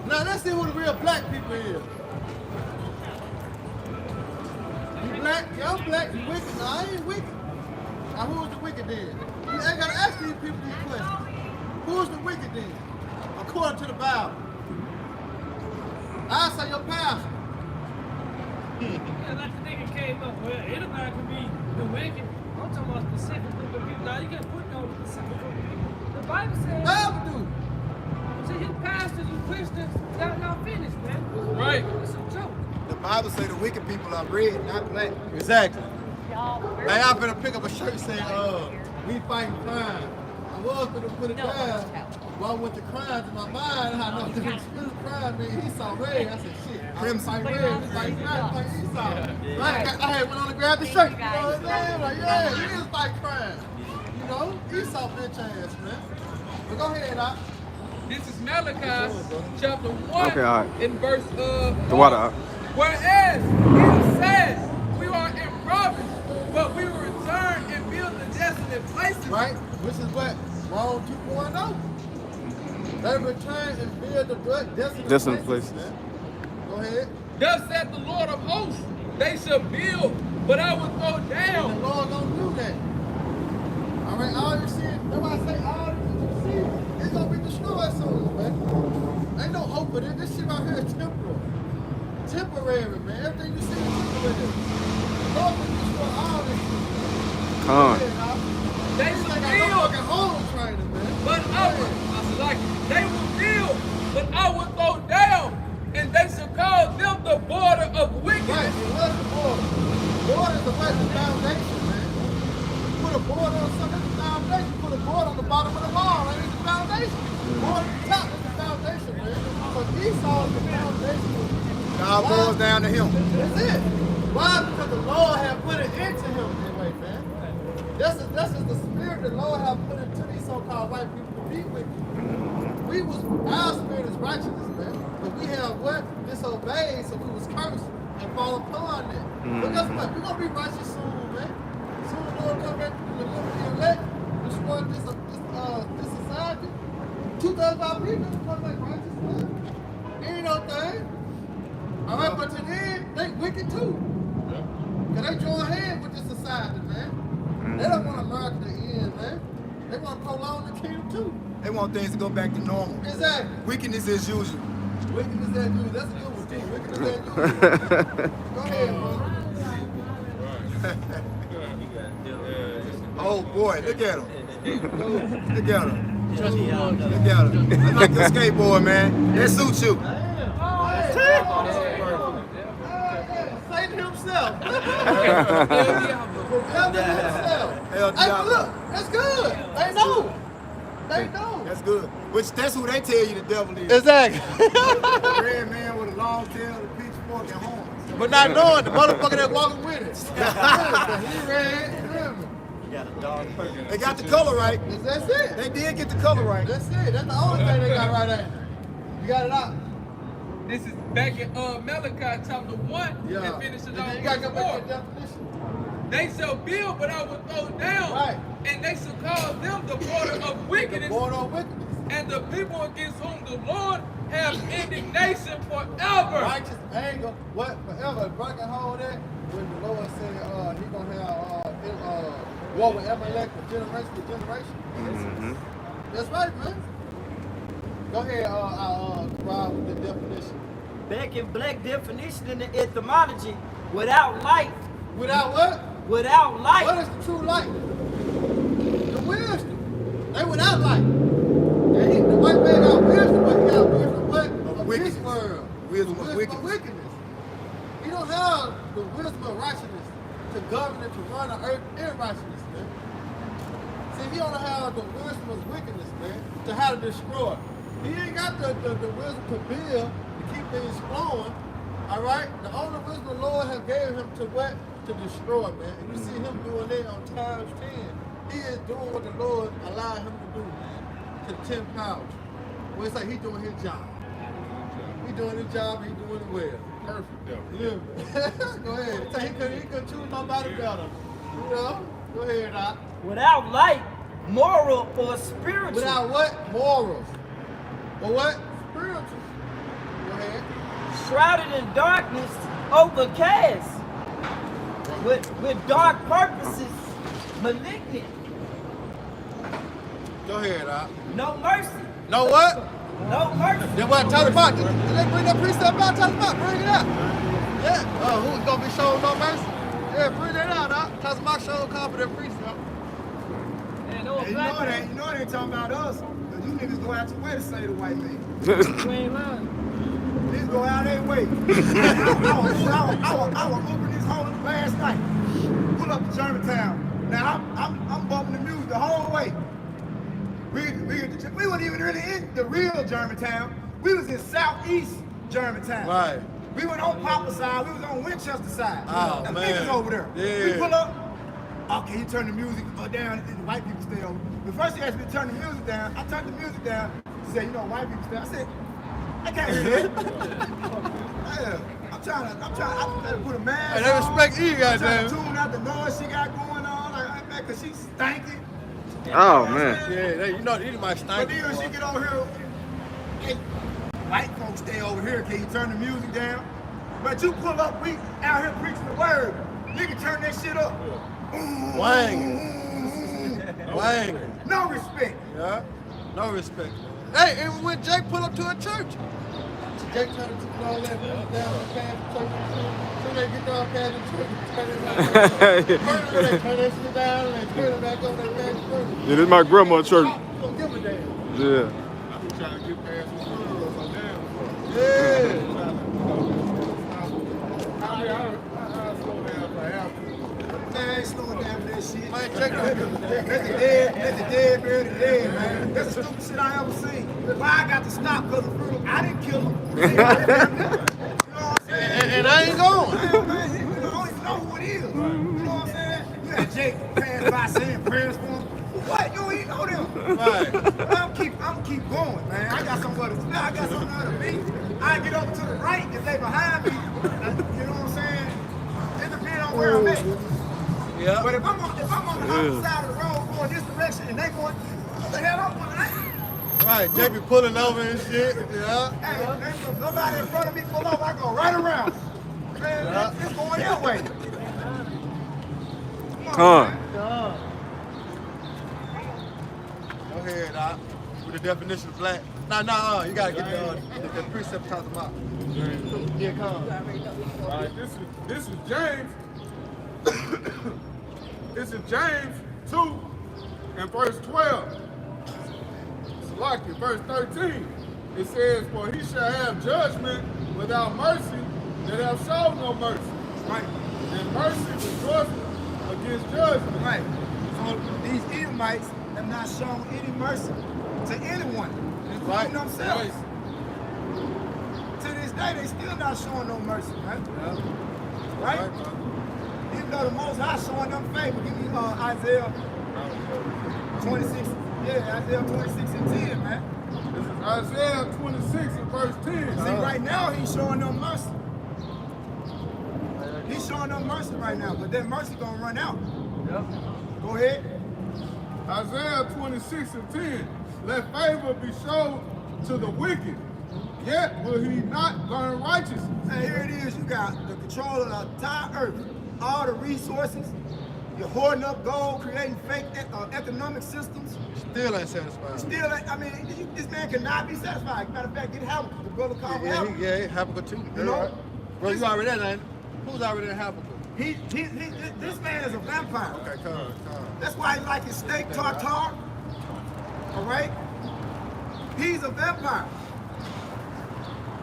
Now, let's see who the real black people is. You black, y'all black, you wicked. No, I ain't wicked. Now, who is the wicked then? You ain't got to ask these people these questions. Who is the wicked then? According to the Bible. I say your pastor. Yeah, like the nigga came up. Well, anybody could be the wicked. I'm talking about specific group of people. Now you can't put no specific group of people. The Bible says. Bible do. See, his pastors and Christians, not finished, man. Right. It's a joke. The Bible say the wicked people are red, not black. Exactly. Like I'm finna pick up a shirt saying, we fighting crime. I was finna put it down. Well, with the crimes in my mind, I know the exclude crime mean Esau red. I said, shit, Crimson. fight red, we fight crime, we fight Esau. I had went on to grab the shirt. You know what I'm saying? Like, yeah, you is fight crime. You know, Esau bitch ass, man. But go ahead, Doc. This is Malachi chapter 1 Okay, all right. in verse The water out. Whereas it says we are in province, but we will return and build the desolate places. Right? Which is what? Wrong 2.0. They return and build the Desolate places. Man. Go ahead. Thus saith the Lord of hosts, they shall build, but I will throw And the down. Lord gonna do that. All right, all you see, that's why I say all you see, it's gonna be destroyed soon, man. Ain't no hope for this. This shit right here is temporal. Temporary, man. Everything you see is temporary. The Lord will destroy all this shit. Come. They This shall ain't got no build, fucking home training, man. but I will, they will build, but I will throw down, and they shall call them the him. That's it. Why? Because the Lord have put it into him that way, man. That's just the spirit the Lord have put into these so-called white people to be with. Our spirit is righteousness, man. But we have what? Disobeyed, so we was cursed and fall upon it. But guess what? We're going to be righteous soon, man. Soon the Lord come back to deliver the elect, destroy this society. 2/3 of our people come back righteous, man. Ain't no thing. All right, but to them, they wicked too. Because they join hands with this society, man. They don't want America to end, man. They want to prolong the kingdom too. They want things to go back to normal. Exactly. Wickedness as usual. Wickedness as usual. That's a good one, too. Wickedness as usual. Go ahead, bro. Oh boy, look at him. Look at him. Look at him. I like your skateboard, man. That suits you. Satan himself. Hey, but look, that's good. They know. They know. That's good. That's who they tell you the devil is. Exactly. The red man with a long tail, a pitchfork, and horns. But not knowing the motherfucker that walking with it. He red. They got the color right. That's it. They did get the color right. That's it. That's the only thing they got right there. You got it out. This is back in Malachi chapter 1 and finishes off You got to go back to verse the definition. 4. They shall build, but I will throw down, Right. and they shall call them the border of wickedness, Born on wickedness. and the people against whom the Lord have indignation forever. Righteous anger, what? Forever. If I can hold that, when the Lord said he going to have war with Amalek from generation to generation. That's right, man. Go ahead, Rob, with the definition. Back in black definition in the etymology, without light. Without what? Without light. What is the true light? The wisdom. They without light. The white man got wisdom, but he got wisdom what? Of this world. Wisdom of wickedness. He don't have the wisdom of righteousness to govern and to run the earth in righteousness, man. See, he don't have the wisdom of wickedness, man, to how to destroy. He ain't got the wisdom to build, to keep things flowing. All right? The only wisdom the Lord has gave him to what? To destroy, man. And you see him doing that on times 10. He is doing what the Lord allowed him to do, man, to 10 powers. Well, it's like he's doing his job. He's doing his job, he's doing it well. Perfect. Yeah. Go ahead. So he couldn't choose nobody better. You know? Go ahead, Doc. Without light, moral or spiritual. Without what? Morals. Or what? Spiritual. Go ahead. Shrouded in darkness, overcast. With dark purposes, malignant. Go ahead, Doc. No mercy. Know what? No mercy. Then what? Tell them about. Did they bring that precept out? Tell them about. Bring it out. Yeah. Who's gonna be showing no mercy? Yeah, bring that out, Doc. Tell them about showing confident precept. And Hey, you know they ain't talking about us. Cause you niggas go out your way to say the white man. You ain't lying. Niggas go out their way. I was opening this hole last night. Pull up to Germantown. Now I'm bumping the music the whole way. We weren't even really in the real Germantown. We was in southeast Germantown. Right. We went on Papa side. We was on Winchester side. Oh, Them man. niggas over there. Yeah. We pull up. Okay, you turn the music down and the white people stay over. But first he asked me to turn the music down. I turned the music down. He said, you know, white people stay. I said, I can't hear that. I'm trying to put a mask Hey, they respect you, I'm trying goddamn. to tune out the noise she got going on, like that, cause she's stanky. Oh man. Yeah, you know, these might But stink. then when she get over here, hey, white folks stay over here, can you turn the music down? But you pull up, we out here preaching the word. Nigga turn that shit up. Wang. Wang. No respect. Yeah. No respect. Hey, and when Jake pulled up to a church, Jake turned to all that down the path church. Soon they get down past the church, turn it back. They turn that shit down and they turn it back over that past the church. Yeah, this is my grandma's church. Don't give a damn. Yeah. I'm trying to get past the schools on down. Yeah. I slow down for half. Man, I ain't slowing down for that shit. Man, check Let the dead bury the dead, man. That's the stupidest shit I ever seen. Why I got to stop because of fruit? I didn't kill him. You know what I'm saying? And I ain't gonna it is. You know what I'm saying? You had Jake pass by saying prayers for him. What? You don't even know them. Right. I'm keep going, man. I got somewhere to stay. I got somewhere to be. I get over to the right if they behind me. You know what I'm saying? It depends on where I'm at. Yeah. But if I'm on the opposite side of the road going this direction and they going, what the hell I'm going? Right, Jake be pulling over and shit. Yeah. Hey, if somebody in front of me pull over, I go right around. Man, it's going that way. Come on, man. Go ahead, Doc. With the definition of black. No, you gotta get the precept talking about. Yeah, come. All right, this is James. This is James 2 and verse 12. Salaki, verse 13. It says, for he shall have judgment without mercy that have showed no mercy. Right. And mercy rejoicing against judgment. Right. So these Edomites have not shown any mercy to anyone, including themselves. To this day, they still not showing no mercy, right? Yeah. Right? Even though the Most High showing them favor. Give me Isaiah 26. Yeah, Isaiah 26 and 10, man. This is Isaiah 26 and verse 10. See, right now, he's showing them mercy. He's showing them mercy right now, but that mercy gonna run out. Yep. Go ahead. Isaiah 26 and 10. Let favor be shown to the wicked, yet will he not learn righteousness. Hey, here it is. You got the control of the entire earth, all the resources. You're hoarding up gold, creating fake economic systems. Still ain't satisfied. Still, I mean, this man cannot be satisfied. Matter of fact, get Habakkuk. The brother called Habakkuk. Yeah, Habakkuk too. You know? Right. Bro, you already there, ain't you? Who's already in Habakkuk? This man is a vampire. Okay, come. That's why he like his steak tartare. All right? He's a vampire.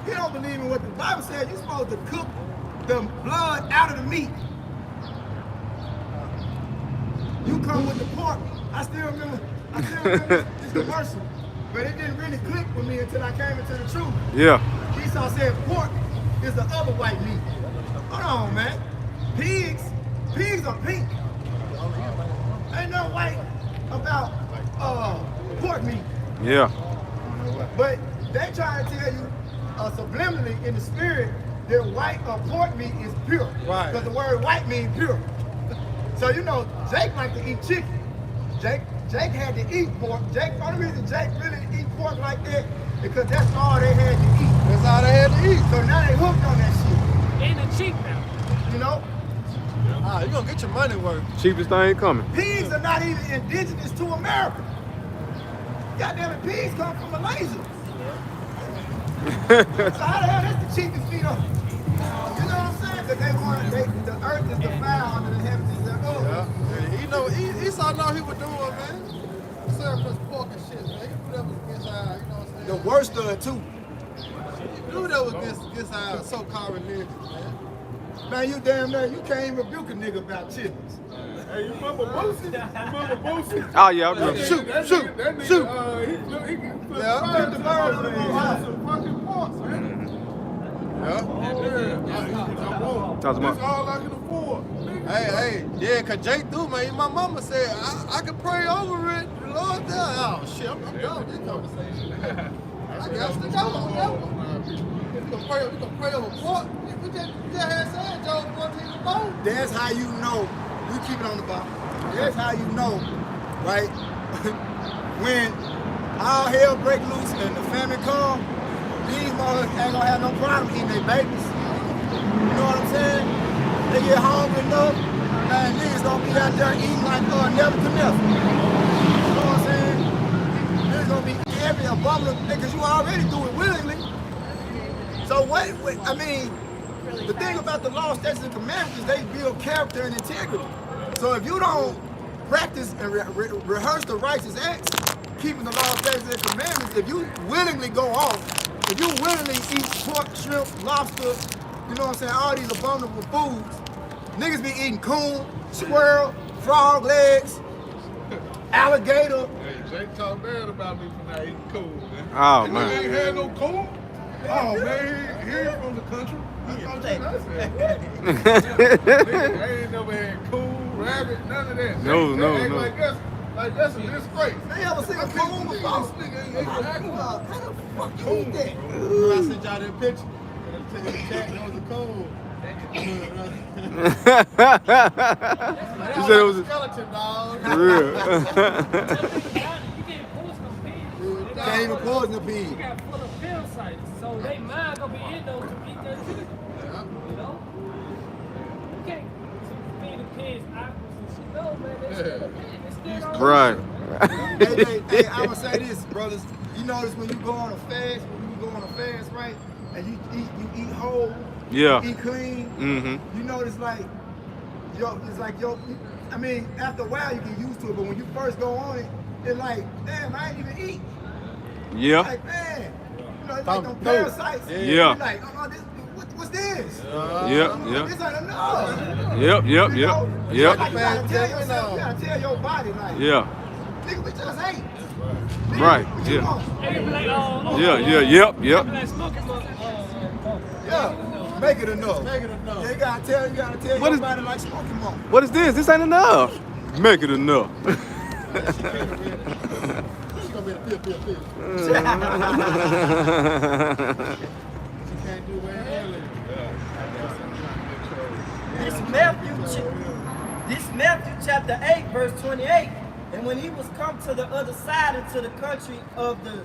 He don't believe in what the Bible says. You're supposed to cook the blood out of the meat. You come with the pork. I still remember this commercial, but it didn't really click with me until I came into the truth. Yeah. Esau said pork is the other white meat. Hold on, man. Pigs are pink. Ain't no white about pork meat. Yeah. But they try to tell you subliminally in the spirit that white pork meat is pure. Right. Because the word white means pure. So you know, Jake liked to eat chicken. Jake had to eat pork. The only reason Jake really eat pork like that because that's all they had to eat. That's all they had to eat. So now they hooked on that shit. And the cheap now. You know? You gonna get your money worth. Cheapest thing coming. Pigs are not even indigenous to America. Goddamn it, pigs come from Malaysia. So how the hell that's the cheapest meat on? You know what I'm saying? Because the earth is defiled under the heavens. Yeah. You know, Esau know he was doing, man. Surplus pork and shit, man. He knew that was against our, you know what I'm saying? The worst of it too. He knew that was against our so-called religion, man. Man, you damn near, you can't even rebuke a nigga about chitlins. Hey, you remember Boosie? Remember Boosie? Oh yeah, I remember. Shoot. That nigga, he flipped Yeah. the bird on the some fucking parts, man. Yeah. Talk about- That's all I can afford. Hey, yeah, cause Jake do, man. My mama said I could pray over it. The Lord, oh shit, I'm done with this conversation. I guess to go on that one. We gonna pray over pork. We just had said Job 14:4. That's how you know, we keep it on the bottom. That's how you know, right? When all hell break loose and the famine come, these motherfuckers ain't gonna have no problem eating their babies. You know what I'm saying? They get hungry enough, and niggas gonna be out there eating like Nebuchadnezzar. You know what I'm saying? Niggas gonna be every abominable, because you already do it willingly. So I mean, the thing about the law, statutes, and commandments is they build character and integrity. So if you don't practice and rehearse the righteous acts, keeping the law, statutes, and commandments, if you willingly go off, if you willingly eat pork, shrimp, lobster, you know what I'm saying, all these abominable foods, niggas be eating coon, squirrel, frog legs, alligator. Hey, Jake talked bad about me for not eating cool, man. Oh He man. ain't had no cool. Oh man, he ain't from the country. Nigga, I ain't of that. No, They no, act no. Like that's a disgrace. They ever seen a coon before? This nigga ain't How acting. the fuck you eat that? Remember I sent y'all that picture? And I the cat that was a coon. You said it was a skeleton, dog. for real. You can't post no pigs. Can't even poison the You pig. got full of film sites, so they mind gonna be in those to eat that chicken. You know? You can't feed the pigs apples and shit. No, man, they still a pig. They still don't Right. Hey, I would say this, brothers. You notice when you go on a fast, right, and you eat whole, Yeah. you eat clean. Mm-hmm. You notice I mean, after a while you get used to it, but when you first go on it, it's like, damn, I ain't even eat. Yeah. Like, man, you know, it's like them parasites. Yeah. You're like, this, what's this? Yep. This Yep. ain't enough. Yep. Yep. You Yep. know? Yep. Like, you gotta tell yourself, you gotta tell your body, like, Yeah. nigga, we just ate. Nigga, Right. what you Yeah. want? They be like, Yeah. Yeah. Yep. They Yep. be like smoking Yeah, make it enough. Make it enough. You gotta tell What is- your body like smoking more. What is this? This ain't enough. Make it enough. She gonna be a pill. She can't do it early. This Matthew chapter 8, verse 28. And when he was come to the other side into the country of the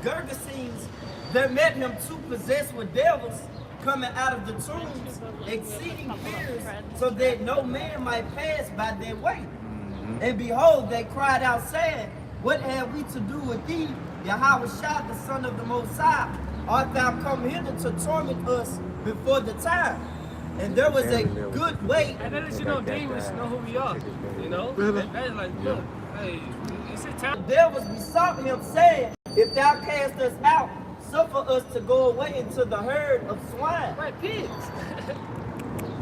Gergesenes, there met him two possessed with devils, coming out of the tombs, exceeding fears, so that no man might pass by their way. And behold, they cried out, saying, What have we to do with thee, Yahweh Shah, the Son of the Most High? Art thou come hither to torment us before the time? And there was a good way. And that lets you know demons know who we are. You know? That's like, look, hey, it's a time. The devils besought him, saying, If thou cast us out, suffer us to go away into the herd of swine. Right, pigs.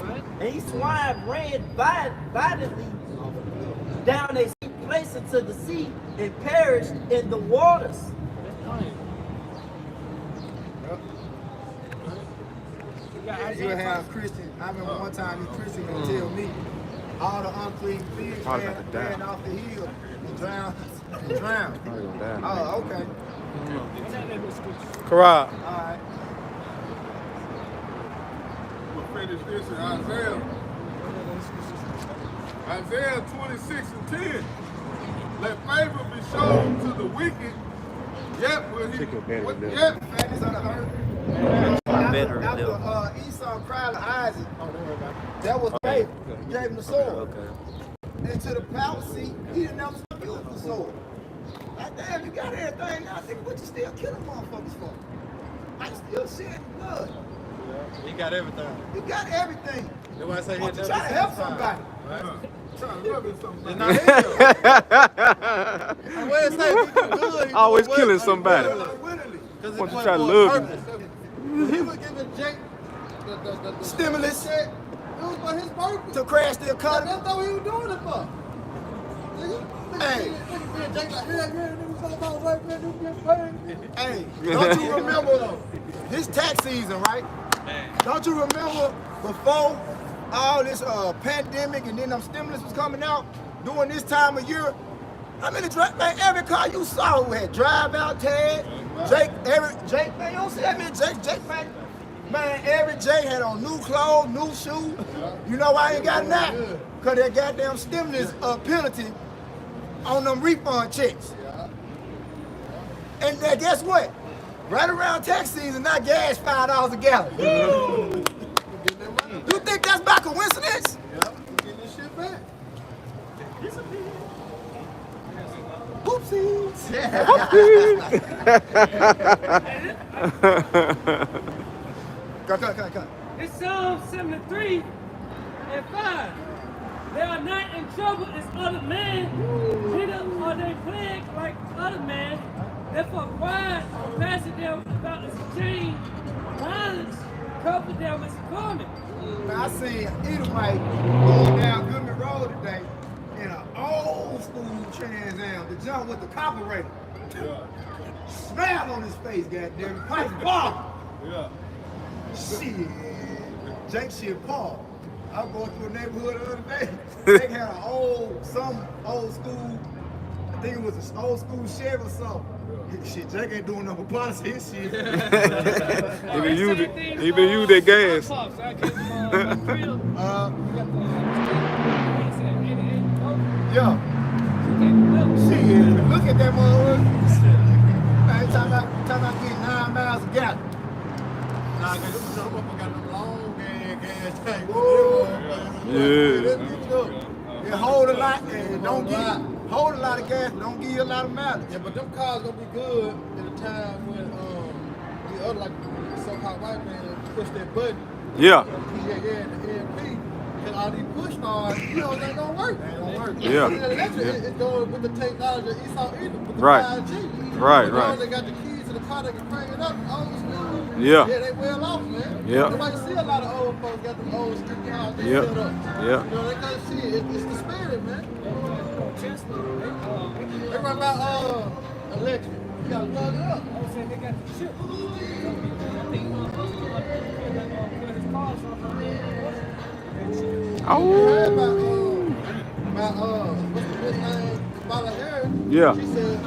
Right? And these swine ran violently down a steep place into the sea and perished in the waters. You have Christian. I remember one time this Christian would tell me all the unclean pigs ran off the hill and drowned. Oh, okay. Correct. All right. We'll finish this in Isaiah. Isaiah 26:10. Let favor be shown to the wicked, yet will he. Fatness on the earth. After Esau cried to Isaac, that was favor. He gave him the sword. And to the power seat, he didn't ever use the sword. Like, damn, you got everything now, nigga, what you still killing motherfuckers for? I still shedding blood. He got everything. You got everything. That's why I say Why don't you try to help somebody? Trying to love it somebody. Always killing somebody. Because Why don't you try to love him? he was giving Jake the stimulus. It was for his purpose. To crash the economy. That's what he was doing it for. Hey. Hey, don't you remember this tax season, right? Don't you remember before all this pandemic and then them stimulus was coming out during this time of year? I mean, man, every car you saw had drive-out tag. Jake, man, you don't see that man, Jake, man, every Jake had on new clothes, new shoes. You know why I ain't got that? Because that goddamn stimulus penalty on them refund checks. And then guess what? Right around tax season, now gas $5 a gallon. You think that's by coincidence? Yeah, we're getting this shit back. Whoopsies. Go. It's Psalm 73 and 5. They are not in trouble as other men, neither are they plagued like other men. Therefore, pride passes them about as a chain, violence covered them as a garment. Now, I seen Edomite going down Goodman Road today in an old school Trans Am, the jump with the carburetor. Smile on his face, goddamn. Price bar. Yeah. Shit. Jake shit Paul. I was going through a neighborhood the other day. They had some old school, I think it was an old school Chevy or something. Shit, Jake ain't doing nothing but policy his shit. He been using that gas. Yeah. Shit, look at that motherfucker. Man, talking about getting 9 miles a gallon. Nah, cause this motherfucker got them long gas tank. Yeah. It hold a lot and don't hold a lot of gas, but don't give you a lot of mileage. Yeah, but them cars gonna be good at a time when the other like so-called white man push that button. Yeah. The EMP. And all these push cars, you know, they ain't gonna work. They ain't gonna work. Yeah. And the electric is going with the technology that Esau either with the Right. 5G. Right, the right. They got the keys to the car, they can crank it up. Old school. Yeah. Yeah, they well off, man. Yeah. Nobody see a lot of old folks got them old street cars they Yeah. set up. Yeah. You know, they got shit. It's the spirit, man. They run about electric. You gotta plug it up. They got the chip. I think his cars Oh. What's the bitch name? Kamala Harris. Yeah. She said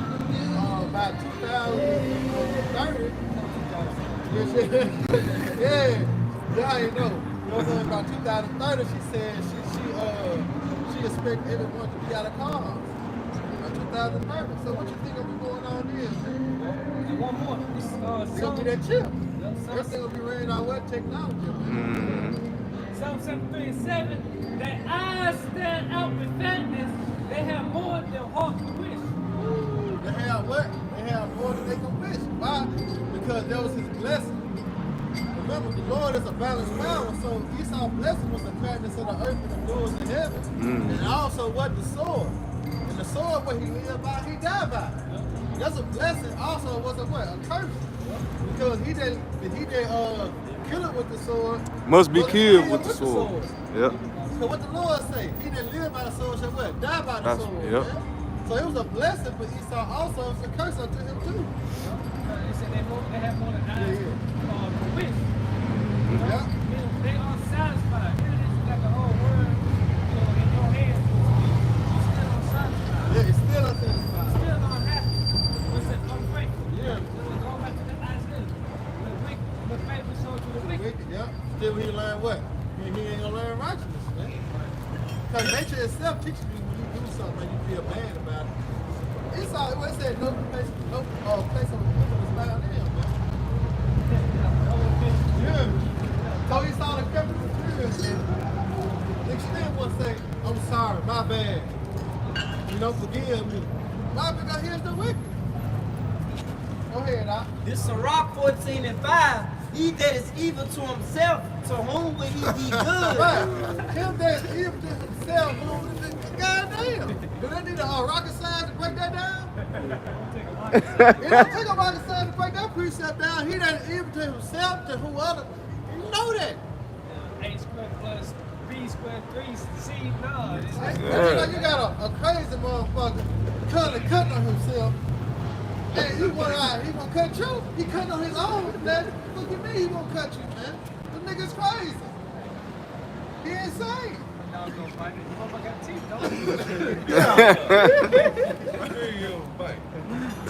about 2030. Yeah, I know. You know what I'm saying? About 2030, she said she expect everyone to be out of cars. By 2030. So what you think will be going on here? And one more. It's gonna be that chip. Everything will be ran on what technology. Psalm 73:7, their eyes stand out with fatness, they have more than heart can wish. They have what? They have more than they can wish. Why? Because that was his blessing. Remember, the Lord is a balanced power, so Esau's blessing was the fatness of the earth and the doors of heaven. And also what? The sword. And the sword, what he lived by, he died by. That's a blessing. Also, was a what? A curse. Because he didn't kill it with the sword. Must be but killed with the sword. Yep. So what the Lord say? He didn't live by the sword, so what? Die by the sword. Yep. Man. So it was a blessing for Esau. Also, it was a curse unto him too. They said they have more than eyes can wish. Yeah. They are satisfied. Here it is, you got the whole world in your hands. You're still unsatisfied. Yeah, it's still unsatisfied. Still unhappy. It's ungrateful. Yeah. Go back to the Isaiah. The faithful showed to the wicked. Yeah. Still he learn what? He ain't gonna learn righteousness, man. Because nature itself teaches you when you do something and you feel bad about it. It's all it said no place of repentance was found in him, man. Yeah. So he saw the captain of spirits and the extent was say, I'm sorry, my bad. You know, forgive me. Why? Because here's the wicked. Go ahead, Doc. This Sirach 14:5. He that is evil to himself, to whom will he be good? Right. Him that is evil to himself, goddamn. Do they need a rocket science to break that down? It don't take a rocket science to break that precept down. He that is evil to himself, to who other. You know that. A squared plus B squared 3C. No. You got a crazy motherfucker cutting on himself. And you want he gonna cut you? He cutting on his own, man. Look at me, he gonna cut you, man. The nigga's crazy. He insane. Dog gonna fight it. Motherfucker got teeth,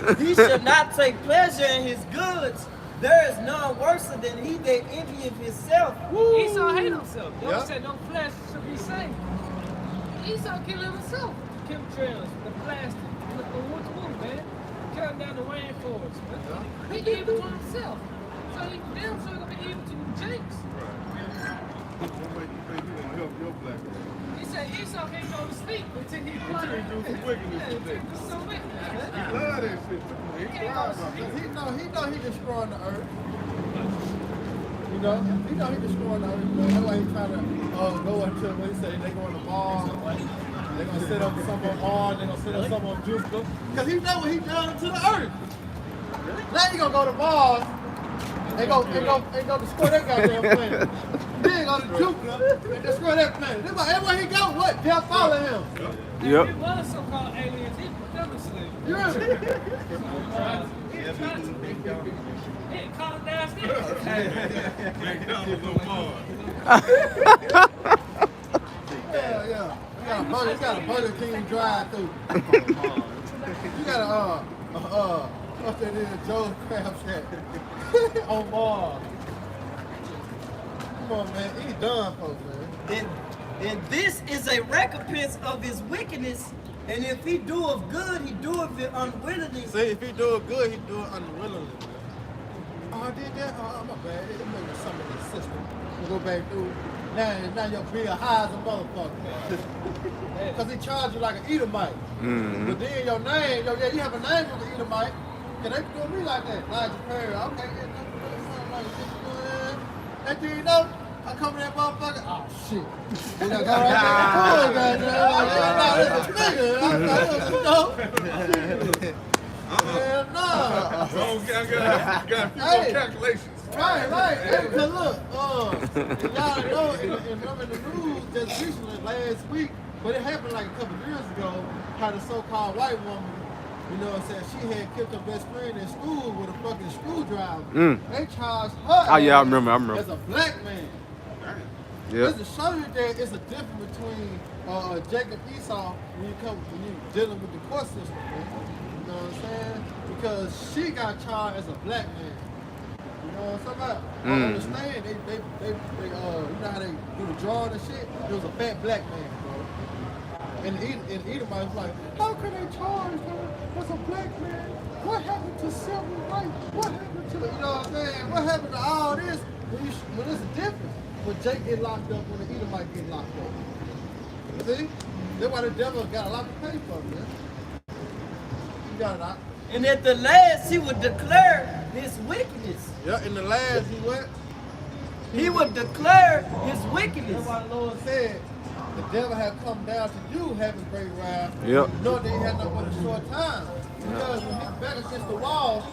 don't He should not take pleasure in his goods. There is none worse than he that envieth himself. Esau hate himself. The Yeah. said no flesh should be saved. Esau killing himself. Chemtrails, the plastic, the wood, man. Cutting down the rainforest, man. He evil to himself. So he damn sure gonna be evil to you Jakes. He said Esau can't go to sleep until he plotted. Do some wickedness. He know he destroying the earth. You know, he know he destroying the earth. That's why he trying to go into what he say they going to Mars. They're gonna set up some on Mars. They're gonna set up some on Jupiter. Cause he know what he done to the earth. Now he gonna go to Mars. And go destroy that goddamn planet. Then go to Jupiter and destroy that planet. Everywhere he go, what? They'll follow him. If it was so-called aliens, he put them to sleep. You heard me? Hey, call it downstairs. Yeah. You got a Burger King drive-through. You got what's that is? Joe's Crab Shack. On Mars. Come on, man. He done, folks, man. And this is a recompense of his wickedness. And if he doeth good, he doeth it unwillingly. See, if he do it good, he do it unwillingly, man. Oh, I did that? Oh, my bad. It may be something in the system. We'll go back through. Now your bill high as a motherfucker. Because he charge you like an Edomite. But then your name, you have a name of an Edomite. Can they do me like that? Elijah Perry. Okay, that you know, I come in that motherfucker. Oh shit. You know, go right there. Hell no. Got a few more calculations. Right. Hey, cause look, y'all know, in the news just recently, last week, but it happened like a couple years ago, how the so-called white woman, you know what I'm saying, she had killed her best friend in school with a fucking screwdriver. They charged her Oh yeah, I remember. as a black man. Yeah. Just to show you that it's a difference between Jacob Esau when you dealing with the court system, man. You know what I'm saying? Because she got charged as a black man. You know what I'm talking about? I understand. They you know how they do the drawing and shit? It was a fat black man, bro. And Edomite was like, how can they charge her as a black man? What happened to civil rights? What happened to, you know what I'm saying? What happened to all this when it's different? When Jake get locked up, when the Edomite get locked up. See? That's why the devil got a lot to pay for, man. You got it out. And at the last, he would declare his wickedness. Yeah, in the last, He would declare his wickedness. That's why the Lord said, the devil had come down to you having great wrath. Yep. Knowing that he had no but a short time. Because when he's back against the wall,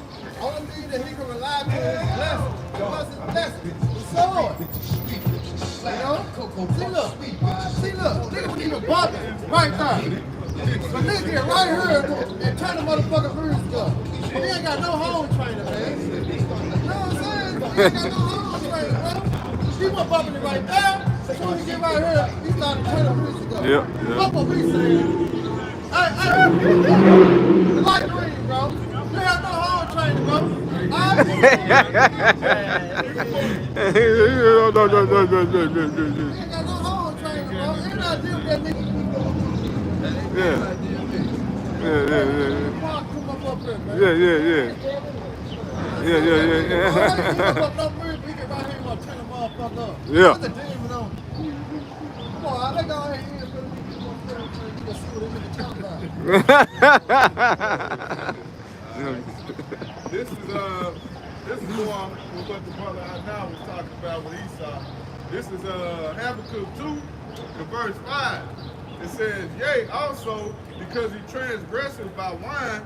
only thing that he can rely on is blessing. Because his blessing, the sword. You know? See, look. Nigga was even bumping right there. But nigga get right here and turn the motherfucker music up. He ain't got no home trainer, man. You know what I'm saying? He ain't got no home trainer, bro. He was bumping it right there. So when he get right here, he started turning the music up. Yeah. What we saying? Hey, the light green, bro. You have no home trainer, bro. No. You ain't got no home trainer, bro. You're not dealing with that nigga. Yeah. Mark, come up here, man. Yeah. He can right here and turn the motherfucker up. Yeah. Put the demon on. Come on, let's go ahead and put the demon on there. You can see what this nigga talking about. This is more with what the brother now was talking about with Esau. This is Habakkuk 2, the verse 5. It says, yea, also, because he transgresses by wine,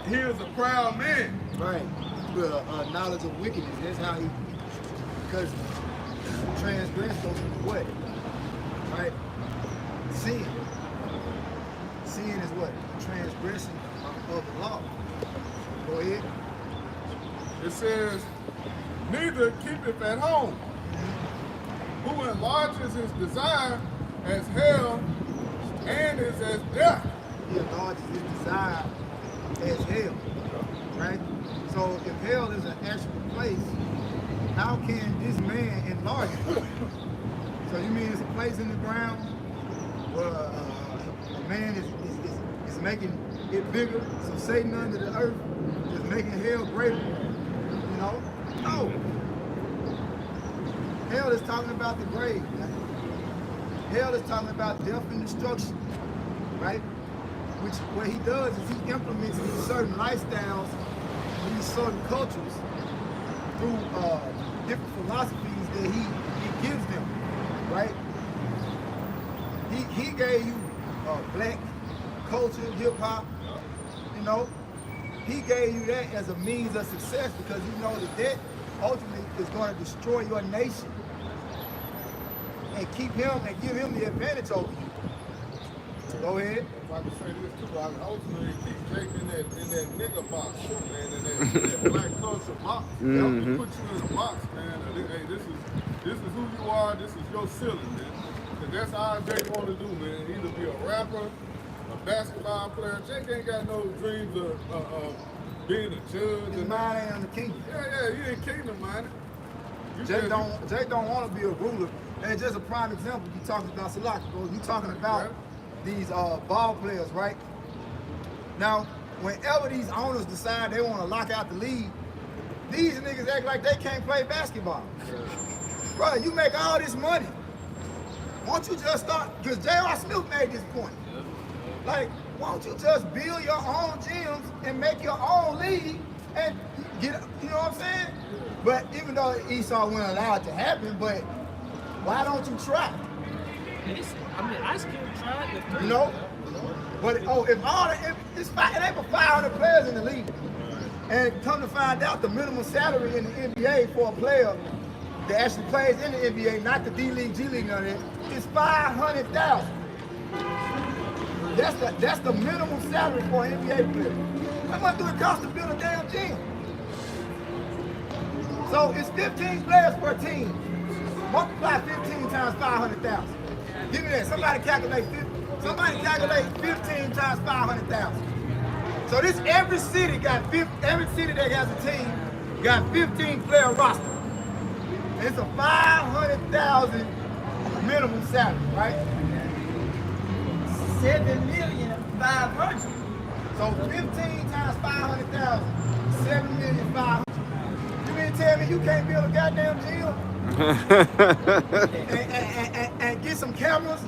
he is a proud man. Right. Knowledge of wickedness. That's how he, because transgress goes into what? Right? Sin. Sin is what? Transgression of the law. Go ahead. It says, neither keepeth at home, who enlarges his desire as hell and is as death. He enlarges his desire as hell. Right? So if hell is an actual place, how can this man enlarge it? So you mean it's a place in the ground where a man is making it bigger, so Satan under the earth is making hell greater? You know? No. Hell is talking about the grave. Right? Hell is talking about death and destruction. Right? Which what he does is he implements these certain lifestyles, these certain cultures through different philosophies that he gives them, right? He gave you black culture, hip hop, you know. He gave you that as a means of success because you know that ultimately is going to destroy your nation and keep him and give him the advantage over you. Go ahead. If I can say this too, I ultimately keep Jake in that nigga box, man, in that black culture box. Help me put you in a box, man. Hey, this is who you are. This is your ceiling, man. Cause that's all Jake want to do, man. Either be a rapper, a basketball player. Jake ain't got no dreams of being a judge. His mind ain't on the kingdom. Yeah, he ain't kingdom minded. Jake don't want to be a ruler. And just a prime example, you talking about Salaki, you talking about these ball players, right? Now, whenever these owners decide they want to lock out the league, these niggas act like they can't play basketball. Bro, you make all this money. Why don't you just start, because J.R. Smith made this point. Like, why don't you just build your own gyms and make your own league and get, you know what I'm saying? But even though Esau wasn't allowed to happen, but why don't you try? I still tried to. You know? But if all it's ain't for 500 players in the league, and come to find out the minimum salary in the NBA for a player that actually plays in the NBA, not the D League, G League, none of that, is $500,000. That's the minimum salary for an NBA player. How much do it cost to build a damn gym? So it's 15 players per team. Multiply 15 times 500,000. Give me that. Somebody calculate 15 times 500,000. So this every city that has a team got 15 player roster. And it's a 500,000 minimum salary, right? 7,500,000. So 15 times 500,000, 7,500,000. You mean to tell me you can't build a goddamn gym? and get some cameras?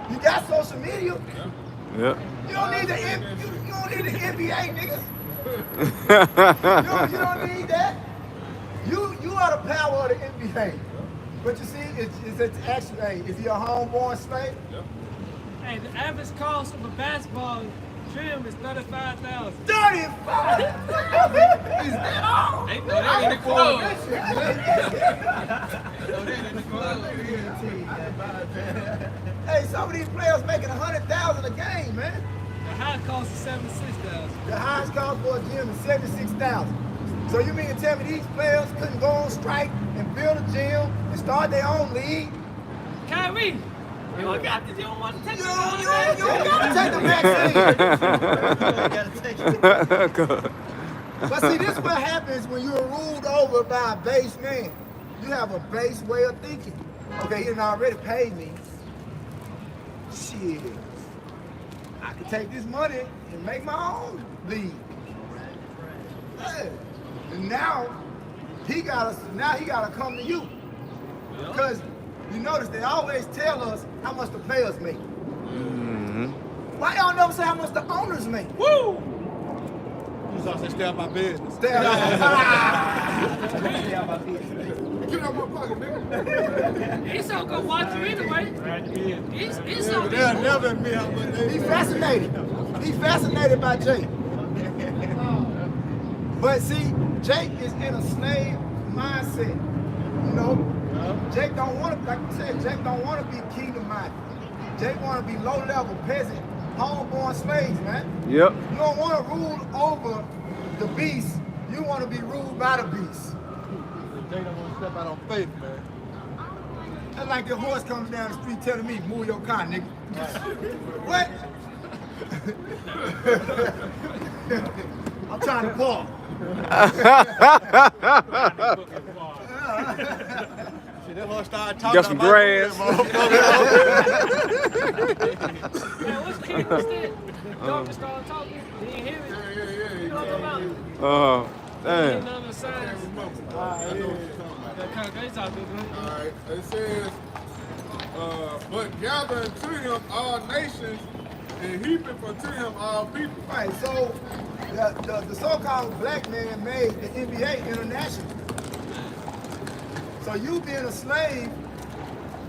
You got social media? Yep. You don't need the NBA, niggas. you don't need that. You are the power of the NBA. But you see, it's actually, hey, is he a homeborn slave? Yep. Hey, the average cost of a basketball trim is $35,000. 35? Is that all? They throw that in the club. Hey, some of these players making $100,000 a game, man. The high cost is $76,000. The highest cost for a gym is $76,000. So you mean to tell me these players couldn't go on strike and build a gym and start their own league? Kyrie, you don't want to take You don't gotta take the vaccine. But see, this is what happens when you're ruled over by a base man. You have a base way of thinking. Okay, he done already paid me. Shit. I could take this money and make my own league. Yeah. And now he gotta come to you. Because you notice they always tell us how much the players make. Why y'all never say how much the owners make? Woo! You just say stay out my business. Stay Get out my pocket, nigga. He's not gonna watch you anyway. He's not They'll never admit how much they He's fascinated. He's fascinated by Jake. But see, Jake is in a slave mindset. You know? Jake don't want to, like I said, Jake don't want to be kingdom minded. Jake want to be low level peasant, homeborn slaves, man. Yep. You don't want to rule over the beast. You want to be ruled by the beast. Jake don't want to step out on faith, man. That's like the horse comes down the street telling me, move your car, nigga. What? I'm trying to park. That horse started talking. Got some grass. Man, what's King instead? The dog just started talking. He didn't hear it. Yeah. You know what I'm talking about? Damn. None of the signs. I know what you're talking about. That congregation's out there, man. All right. It says, but gathering to him all nations and heaping unto him all people. Right, so the so-called black man made the NBA international. So you being a slave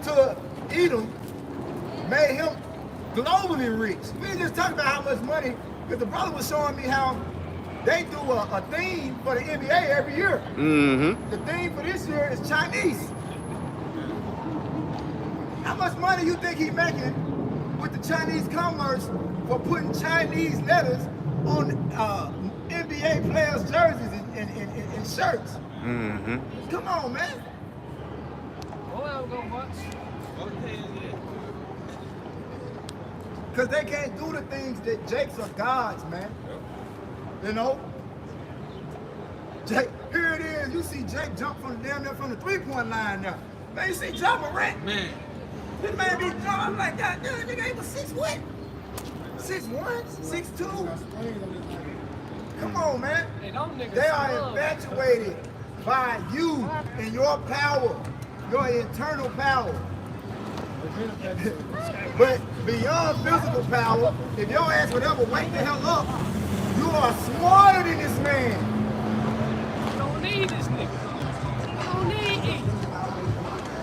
to Edom made him globally rich. We ain't just talking about how much money, because the brother was showing me how they do a theme for the NBA every year. The theme for this year is Chinese. How much money you think he making with the Chinese commerce for putting Chinese letters on NBA players' jerseys and shirts. Mm-hmm. Come on, man. Because they can't do the things that Jake's are gods, man. You know? Jake, here it is. You see Jake jump from damn near from the 3-point line now. Man, you see John Morant. Man. This man be jumping like that. Damn, nigga, he was 6 what? 6'1", 6'2". Come on, man. They are infatuated by you and your power, your internal power. But beyond physical power, if your ass would ever wake the hell up, you are smarter than this man. You don't need this nigga. You don't need it.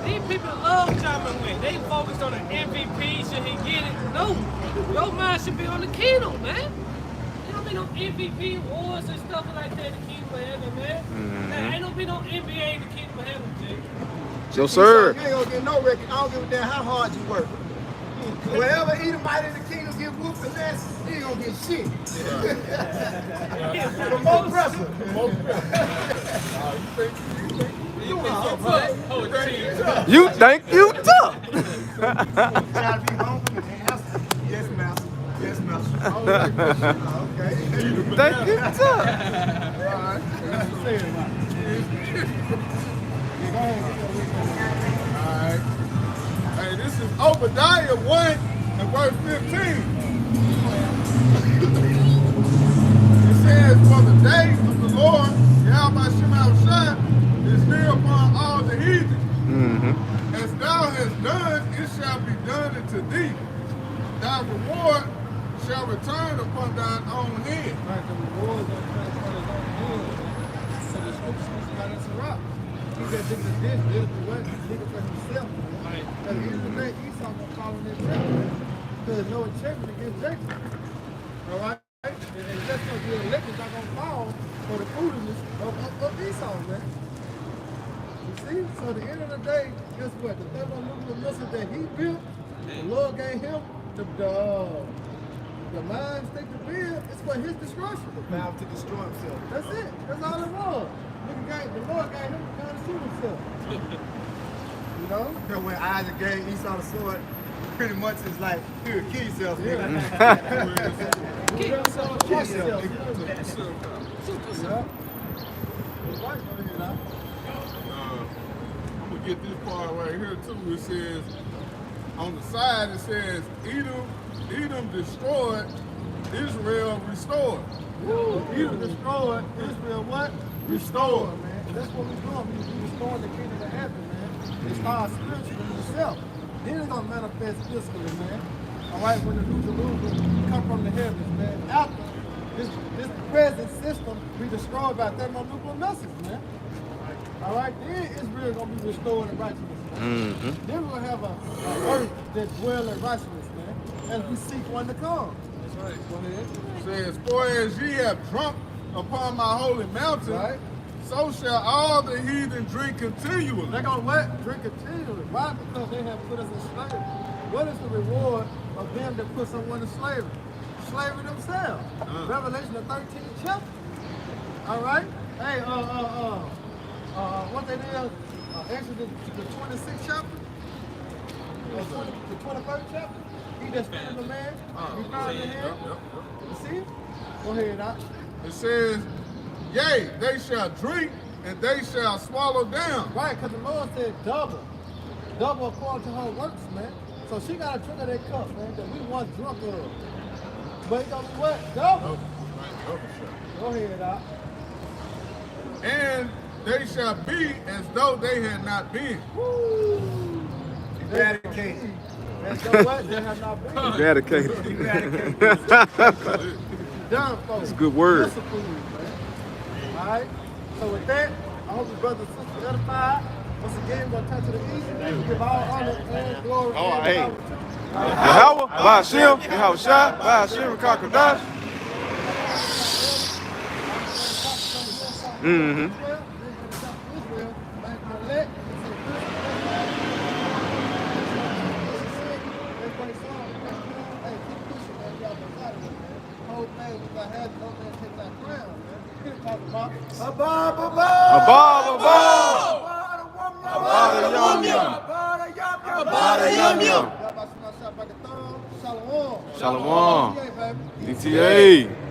These people love John Wayne. They focused on the MVP. Should he get it? No. Your mind should be on the kingdom, man. You don't be no MVP awards and stuff like that in the kingdom of heaven, man. There ain't no be no NBA in the kingdom of heaven, Jake. So, sir. You ain't gonna get no record. I don't give a damn how hard you work. Wherever Edomite in the kingdom get whooped the less, he ain't gonna get shit. But more pressure. You think you tough? Try to be humble and answer. Yes, master. Yes, master. Okay. You think you tough? Alright. Hey, this is Obadiah 1 and verse 15. It says, for the day of the Lord, Yahweh Shemel is near upon all the heathen. As thou hast done, it shall be done unto thee. Thy reward shall return upon thine own head. Right, the reward shall return upon his own head. So the scripture is not interrupt. He said, dig the ditch, dig the what? Dig it for himself. Right. At the end of the day, Esau gonna fall in this trap. Because there's no integrity against Jacob. Alright? And that's gonna be elected, not gonna fall for the foolishness of Esau, man. You see? So at the end of the day, guess what? The thermonuclear missile that he built, the Lord gave him the mind state to build, it's for his destruction. The vow to destroy himself. That's it. That's all it was. The Lord gave him to kind of shoot himself. You know? Because when Isaac gave Esau the sword, pretty much it's like, here, kill yourself, nigga. Kill yourself. Kill yourself. I'm gonna get this part right here too. It says, on the side it says, Edom destroyed, Israel restored. Edom destroyed, Israel what? Restored, man. That's what we're doing. We're restoring the kingdom of heaven, man. It starts spiritually in itself. Then it's gonna manifest physically, man. Alright, when the New Jerusalem come from the heavens, man. After this present system be destroyed by thermonuclear missiles, man. Alright, then Israel gonna be restored in righteousness, man. Then we're gonna have a earth that dwell in righteousness, man. As we seek one to come. That's right. Go ahead. It says, for as ye have drunk upon my holy mountain, right, so shall all the heathen drink continually. They're gonna what? Drink continually. Why? Because they have put us in slavery. What is the reward of them that put someone in slavery? Slavery themselves. Revelation the 13th chapter. Alright? Hey, what they did, Exodus the 26th chapter, the 21st chapter, he just found the man, he found the hand. You see? Go ahead, Doc. It says, yea, they shall drink and they shall swallow down. Right, because the Lord said double. Double according to her works, man. So she got a drink of that cup, man, that we once drunk of. But it's gonna be what? Double. Go ahead, Doc. And they shall be as though they had not been. Woo! Eradicated. As though what? They have not been. Eradicated. Done, folks. That's a good word. Alright? So with that, I hope your brothers and sisters edified. Once again, we're going to turn to the east. Give all honor and glory. Oh, hey. Yahweh, Ba'ashem, Yahweh Shai, Ba'ashem, Kakadash. Above, above. Abada Abada, yum, yum. Abada, yum, yum. Y'all about to smash out like a thumb. Shalom. Shalom. DTA, baby. DTA.